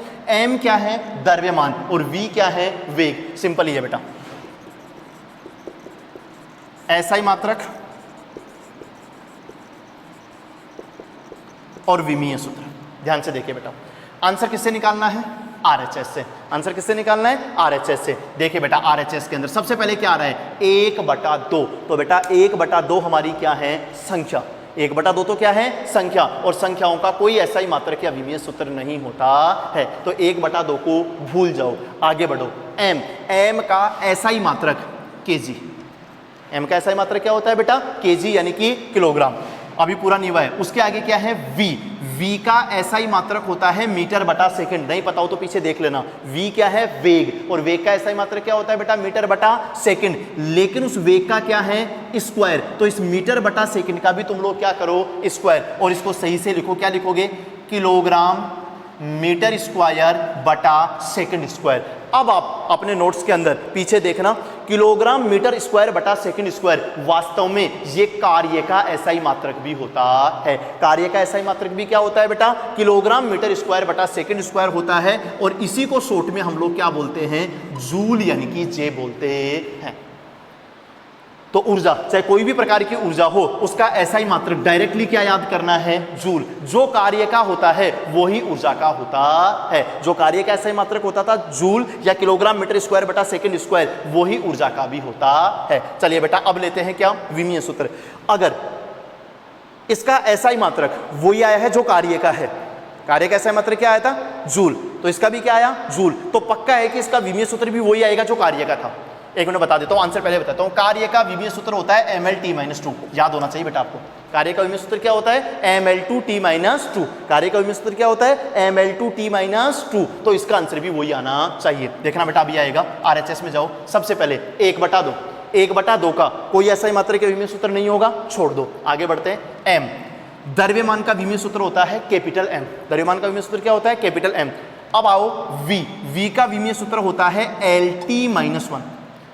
M क्या है? द्रव्यमान। और V क्या है? वेग। सिंपल ही है बेटा। SI मात्रक और विमीय सूत्र, ध्यान से देखिए बेटा। आंसर किससे निकालना है? RHS से। आंसर किससे निकालना है? RHS से। देखिए बेटा, RHS के अंदर सबसे पहले क्या आ रहा है? 1/2। तो बेटा 1/2 हमारी क्या है? संख्या। एक बटा दो तो क्या है, संख्या, और संख्याओं का कोई ऐसा ही मात्रक या विमीय सूत्र नहीं होता है, तो एक बटा दो को भूल जाओ। आगे बढ़ो, एम, एम का ऐसा ही मात्रक केजी, एम का ऐसा ही मात्रक क्या होता है बेटा, केजी यानी कि किलोग्राम। अभी पूरा नहीं हुआ है, उसके आगे क्या है, वी, वी का ऐसा ही मात्रक होता है मीटर बटा सेकंड, नहीं पता हो तो पीछे देख लेना। वी क्या है, वेग, और वेग का ऐसा ही मात्रक क्या होता है बेटा, मीटर बटा सेकंड, लेकिन उस वेग का क्या है, स्क्वायर, तो इस मीटर बटा सेकंड का भी तुम लोग क्या करो, स्क्वायर, और इसको सही से लिखो, क्या लिखोगे, किलोग्राम मीटर स्क्वायर बटा सेकंड स्क्वायर। अब आप अपने नोट्स के अंदर पीछे देखना, किलोग्राम मीटर स्क्वायर बटा सेकंड स्क्वायर वास्तव में ये कार्य का ऐसा ही मात्रक भी होता है। कार्य का ऐसा ही मात्रक भी क्या होता है बेटा, किलोग्राम मीटर स्क्वायर बटा सेकंड स्क्वायर होता है, और इसी को शॉर्ट में हम लोग क्या बोलते हैं, जूल यानी कि जे बोलते हैं। तो ऊर्जा, चाहे कोई भी प्रकार की ऊर्जा हो, उसका ऐसा ही मात्रक डायरेक्टली क्या याद करना है, जूल। जो कार्य का होता है वो ही ऊर्जा का होता है, जो कार्य का ऐसा ही मात्रक होता था जूल या किलोग्राम मीटर स्क्वायर बटा सेकंड स्क्वायर, वो ही ऊर्जा का भी होता है। चलिए बेटा अब लेते हैं क्या, विमीय सूत्र। अगर इसका ऐसा ही मात्रक वही आया है जो कार्य का है, कार्य का ऐसा ही मात्रक क्या आया था, जूल, तो इसका भी क्या आया, जूल, तो पक्का है कि इसका विमीय सूत्र भी वही आएगा जो कार्य का था। एक मिनट बता देता हूँ, आंसर पहले बताता हूँ। कार्य का विमीय सूत्र होता है ml/t-2, याद होना चाहिए बेटा आपको। कार्य का विमीय सूत्र क्या होता है, ml/t-2। कार्य का विमीय सूत्र क्या होता है, ml/t-2, तो इसका आंसर भी वही आना चाहिए। देखना बेटा अभी आएगा, RHS में जाओ, सबसे पहले 1/2, 1/2 का कोई ऐसा ही मात्रक का विमीय सूत्र नहीं होगा, छोड़ दो। आगे बढ़ते हैं, m, द्रव्यमान का विमीय सूत्र होता है कैपिटल M, द्रव्यमान का विमीय सूत्र क्या होता है, कैपिटल M। अब आओ v, v का विमीय सूत्र होता है Lt-1,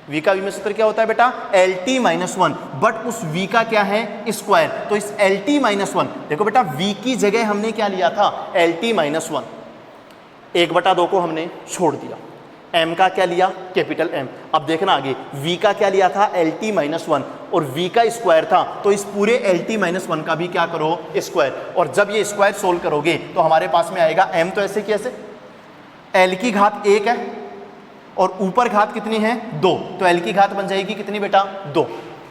v का विमीय सूत्र क्या होता है बेटा, Lt-1, बट उस v का क्या है, स्क्वायर, तो इस Lt-1, देखो बेटा v की जगह हमने क्या लिया था, Lt-1, 1/2 को हमने छोड़ दिया, m का क्या लिया, कैपिटल M। अब देखना आगे, v का क्या लिया था, Lt-1, और v का स्क्वायर था, तो इस पूरे Lt-1 का भी क्या करो, स्क्वायर, और जब ये स्क्वायर सोल्व करोगे तो हमारे पास में आएगा m, तो ऐसे कैसे, l की घात 1 है और ऊपर घात कितनी है, 2, तो l की घात बन जाएगी कितनी बेटा, 2,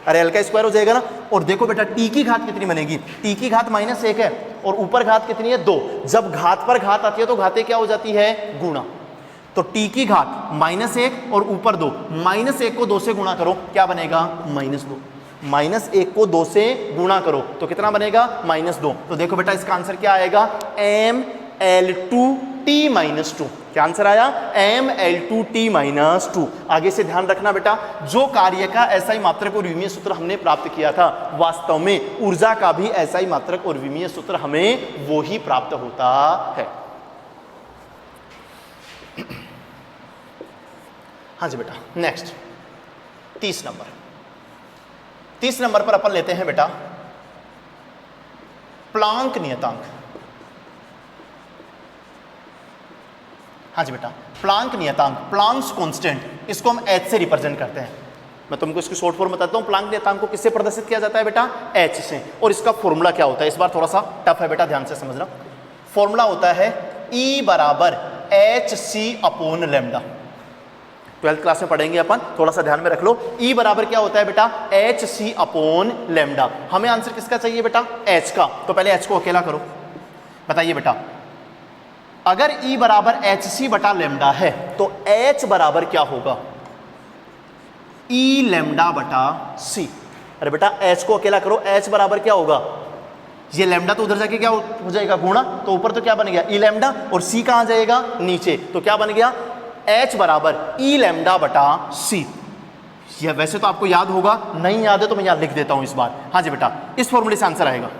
अरे l का स्क्वायर हो जाएगा ना। और देखो बेटा t की घात कितनी बनेगी, t की घात -1 है और ऊपर घात कितनी है, 2। जब घात पर घात आती है तो घातें क्या हो जाती है, गुणा, तो t की घात -1 और ऊपर 2, -1 को 2 से गुणा करो, क्या बनेगा, -2, -1 को 2 से गुणा करो तो कितना बनेगा, -2। तो देखो बेटा इसका आंसर क्या आएगा, ml/t-2। क्या आंसर आया, ml/t-2। आगे से ध्यान रखना बेटा, जो कार्य का ऐसा ही मात्रक और विमीय सूत्र हमने प्राप्त किया था, वास्तव में ऊर्जा का भी ऐसा ही मात्रक और विमीय सूत्र हमें वो ही प्राप्त होता है। हाँ जी बेटा, नेक्स्ट 30 नंबर। 30 नंबर पर अपन लेते हैं बेटा प्लांक नियतांक। हाँ जी बेटा, प्लांक नियतांक, प्लांक्स कांस्टेंट, इसको हम h से रिप्रेजेंट करते हैं। मैं तुमको इसकी शॉर्ट फॉर्म बताता हूँ। प्लांक नियतांक को किससे प्रदर्शित किया जाता है बेटा, h से, और इसका फॉर्मूला क्या होता है, इस बार थोड़ा सा टफ है बेटा, ध्यान से समझना। फॉर्मूला होता है E बराबर hc/λ। 12th क्लास में पढ़ेंगे अपन, थोड़ा सा ध्यान में रख लो। E बराबर क्या होता है बेटा, hc/λ। हमें आंसर किसका चाहिए बेटा, h का, तो पहले h को अकेला करो। बताइए बेटा, अगर E बराबर hc/λ है तो h बराबर क्या होगा, E λ/c। अरे बेटा h को अकेला करो, h बराबर क्या होगा, ये लैम्डा तो उधर जाके क्या हो जाएगा, गुणा, तो ऊपर तो क्या बन गया, E λ, और c कहाँ जाएगा, नीचे, तो क्या बन गया, h बराबर E λ/c। यह वैसे तो आपको याद होगा, नहीं याद है तो मैं यहाँ लिख देता हूँ इस बार। हाँ जी बेटा, इस फॉर्मूले से आंसर आएगा,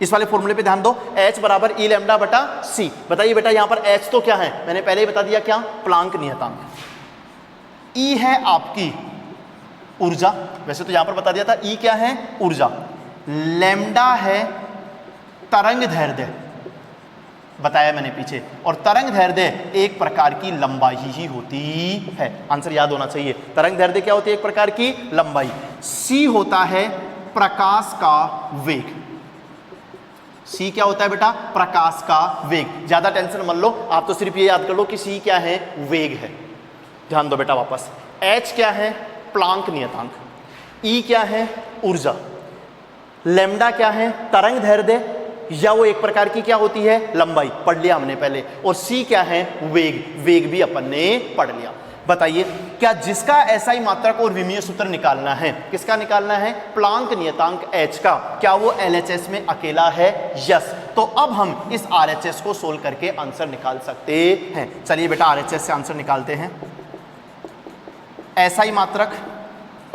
इस वाले फॉर्मूले पे ध्यान दो, h बराबर E λ/c। बताइए बेटा यहाँ पर h तो क्या है, मैंने पहले ही बता दिया, क्या, प्लांक नियतांक। E है आपकी ऊर्जा, वैसे तो यहाँ पर बता दिया था E क्या है, ऊर्जा। लैम्डा है तरंग दैर्ध्य, बताया मैंने पीछे, और तरंग दैर्ध्य एक प्रकार की लंबाई ही होती है। आंसर याद होना चाहिए, तरंग दैर्ध्य क्या होती है, एक प्रकार की लंबाई। c होता है प्रकाश का वेग। c क्या होता है बेटा, प्रकाश का वेग। ज्यादा टेंशन मत लो, आप तो सिर्फ ये याद कर लो कि c क्या है, वेग है। ध्यान दो बेटा वापस, h क्या है, प्लांक नियतांक, E क्या है, ऊर्जा, लैम्डा क्या है, तरंग दैर्ध्य या वो एक प्रकार की क्या होती है, लंबाई, पढ़ लिया हमने पहले। और सी क्या है, वेग, वेग भी अपन ने पढ़ लिया। बताइए क्या जिसका एसआई मात्रक और विमीय सूत्र निकालना है, किसका निकालना है, प्लांक नियतांक h का, क्या वो एलएचएस में अकेला है, यस। तो अब हम इस आरएचएस को सोल्व करके आंसर निकाल सकते हैं। चलिए बेटा आरएचएस से आंसर निकालते हैं। एसआई मात्रक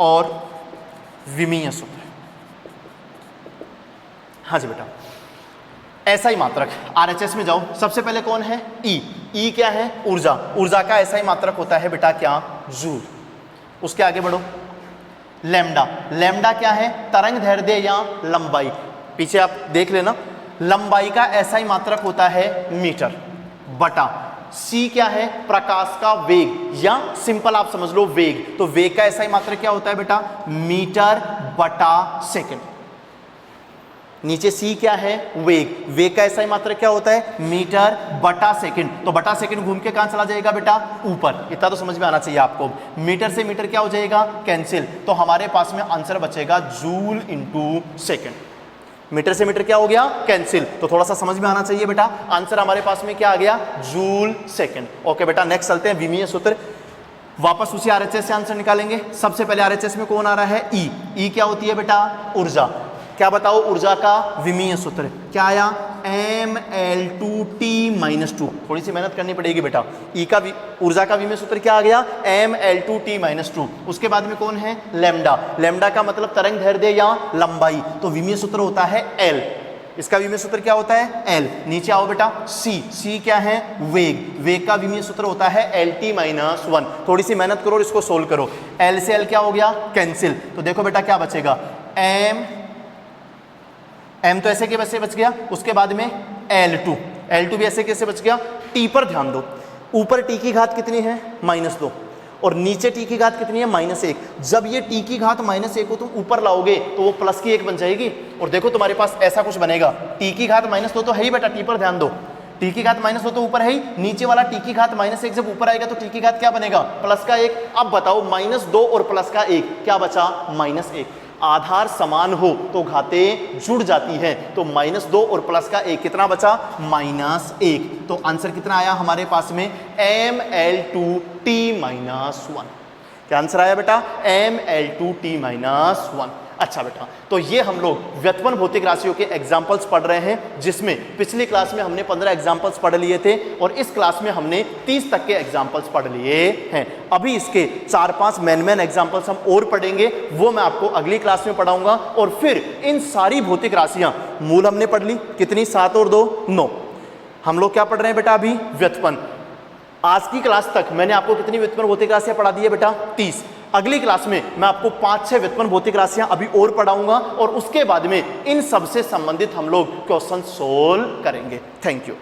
और विमीय सूत्र, हाँ जी बेटा, एसआई मात्रक आरएचएस में जाओ, सबसे पहले कौन है, ई। ई क्या है, ऊर्जा, ऊर्जा का एसआई मात्रक होता है बेटा क्या, जूल। उसके आगे बढ़ो, लैम्डा, लैम्डा क्या है, तरंग दैर्ध्य या लंबाई, पीछे आप देख लेना, लंबाई का एसआई मात्रक होता है मीटर, बटा सी क्या है, प्रकाश का वेग या सिंपल आप समझ लो वेग, तो वेग का एसआई मात्रक क्या होता है बेटा, मीटर बटा सेकंड। नीचे सी क्या है, वेग, वेग का एसआई मात्रक क्या होता है, मीटर बटा सेकंड, तो बटा सेकंड घूम के कहां चला जाएगा बेटा, ऊपर। इतना तो समझ में आना चाहिए आपको। मीटर से मीटर क्या हो जाएगा, कैंसिल, तो हमारे पास में आंसर बचेगा जूल इंटू सेकंड। मीटर से मीटर क्या हो गया, कैंसिल, तो थोड़ा सा समझ में आना चाहिए बेटा। आंसर हमारे पास में क्या आ गया, जूल सेकंड। ओके बेटा, नेक्स्ट चलते हैं विमीय सूत्र। वापस उसी आरएचएस से आंसर निकालेंगे। सबसे पहले आरएचएस में कौन आ रहा है, ई। ई क्या होती है बेटा, ऊर्जा। क्या बताओ, ऊर्जा का विमीय सूत्र क्या आया, Ml2T-2। थोड़ी सी मेहनत करनी पड़ेगी बेटा। ई का ऊर्जा का विमीय सूत्र क्या आ गया, Ml2T-2। उसके बाद में कौन है, लैम्डा। लैम्डा का मतलब तरंग दैर्ध्य या लंबाई, तो विमीय सूत्र होता है L। इसका विमीय सूत्र क्या होता है, L। नीचे आओ बेटा, C। C क्या है, वेग। वेग का विमीय सूत्र होता है Lt-1। थोड़ी सी मेहनत करो और इसको सोल्व करो। L से L क्या हो गया, कैंसिल, तो देखो बेटा क्या बचेगा, M तो ऐसे के वैसे बच गया। उसके बाद में L2, L2 भी ऐसे कैसे बच गया। T पर ध्यान दो, ऊपर T की घात कितनी है, -2, और नीचे T की घात कितनी है, -1। जब ये T की घात -1 को तुम ऊपर लाओगे तो वो प्लस की 1 बन जाएगी, और देखो तुम्हारे पास ऐसा कुछ बनेगा। T की घात -2 तो है ही बेटा, T पर ध्यान दो, T की घात -2 तो ऊपर है ही, नीचे वाला T की घात -1 जब ऊपर आएगा तो T की घात क्या बनेगा, प्लस का 1। अब बताओ -2 और प्लस का 1 क्या बचा, -1। आधार समान हो तो घातें जुड़ जाती हैं, तो -2 और प्लस का 1 कितना बचा, -1। तो आंसर कितना आया हमारे पास में, Ml2T-1। क्या आंसर आया बेटा, Ml2T-1। अच्छा बेटा, तो ये हम लोग व्युत्पन्न भौतिक राशियों के एग्जाम्पल्स पढ़ रहे हैं, जिसमें पिछली क्लास में हमने 15 एग्जाम्पल्स पढ़ लिए थे और इस क्लास में हमने 30 तक के एग्जाम्पल्स पढ़ लिए हैं। अभी इसके 4-5 मेन एग्जाम्पल्स हम और पढ़ेंगे, वो मैं आपको अगली क्लास में पढ़ाऊंगा। और फिर इन सारी भौतिक राशियां, मूल हमने पढ़ ली कितनी, 7 और 2 9। हम लोग क्या पढ़ रहे हैं बेटा, अभी व्युत्पन्न। आज की क्लास तक मैंने आपको कितनी व्युत्पन्न भौतिक राशियां पढ़ा दी है बेटा, 30। अगली क्लास में मैं आपको 5-6 व्युत्पन्न भौतिक राशियां अभी और पढ़ाऊंगा, और उसके बाद में इन सबसे संबंधित हम लोग क्वेश्चन सोल्व करेंगे। Thank you.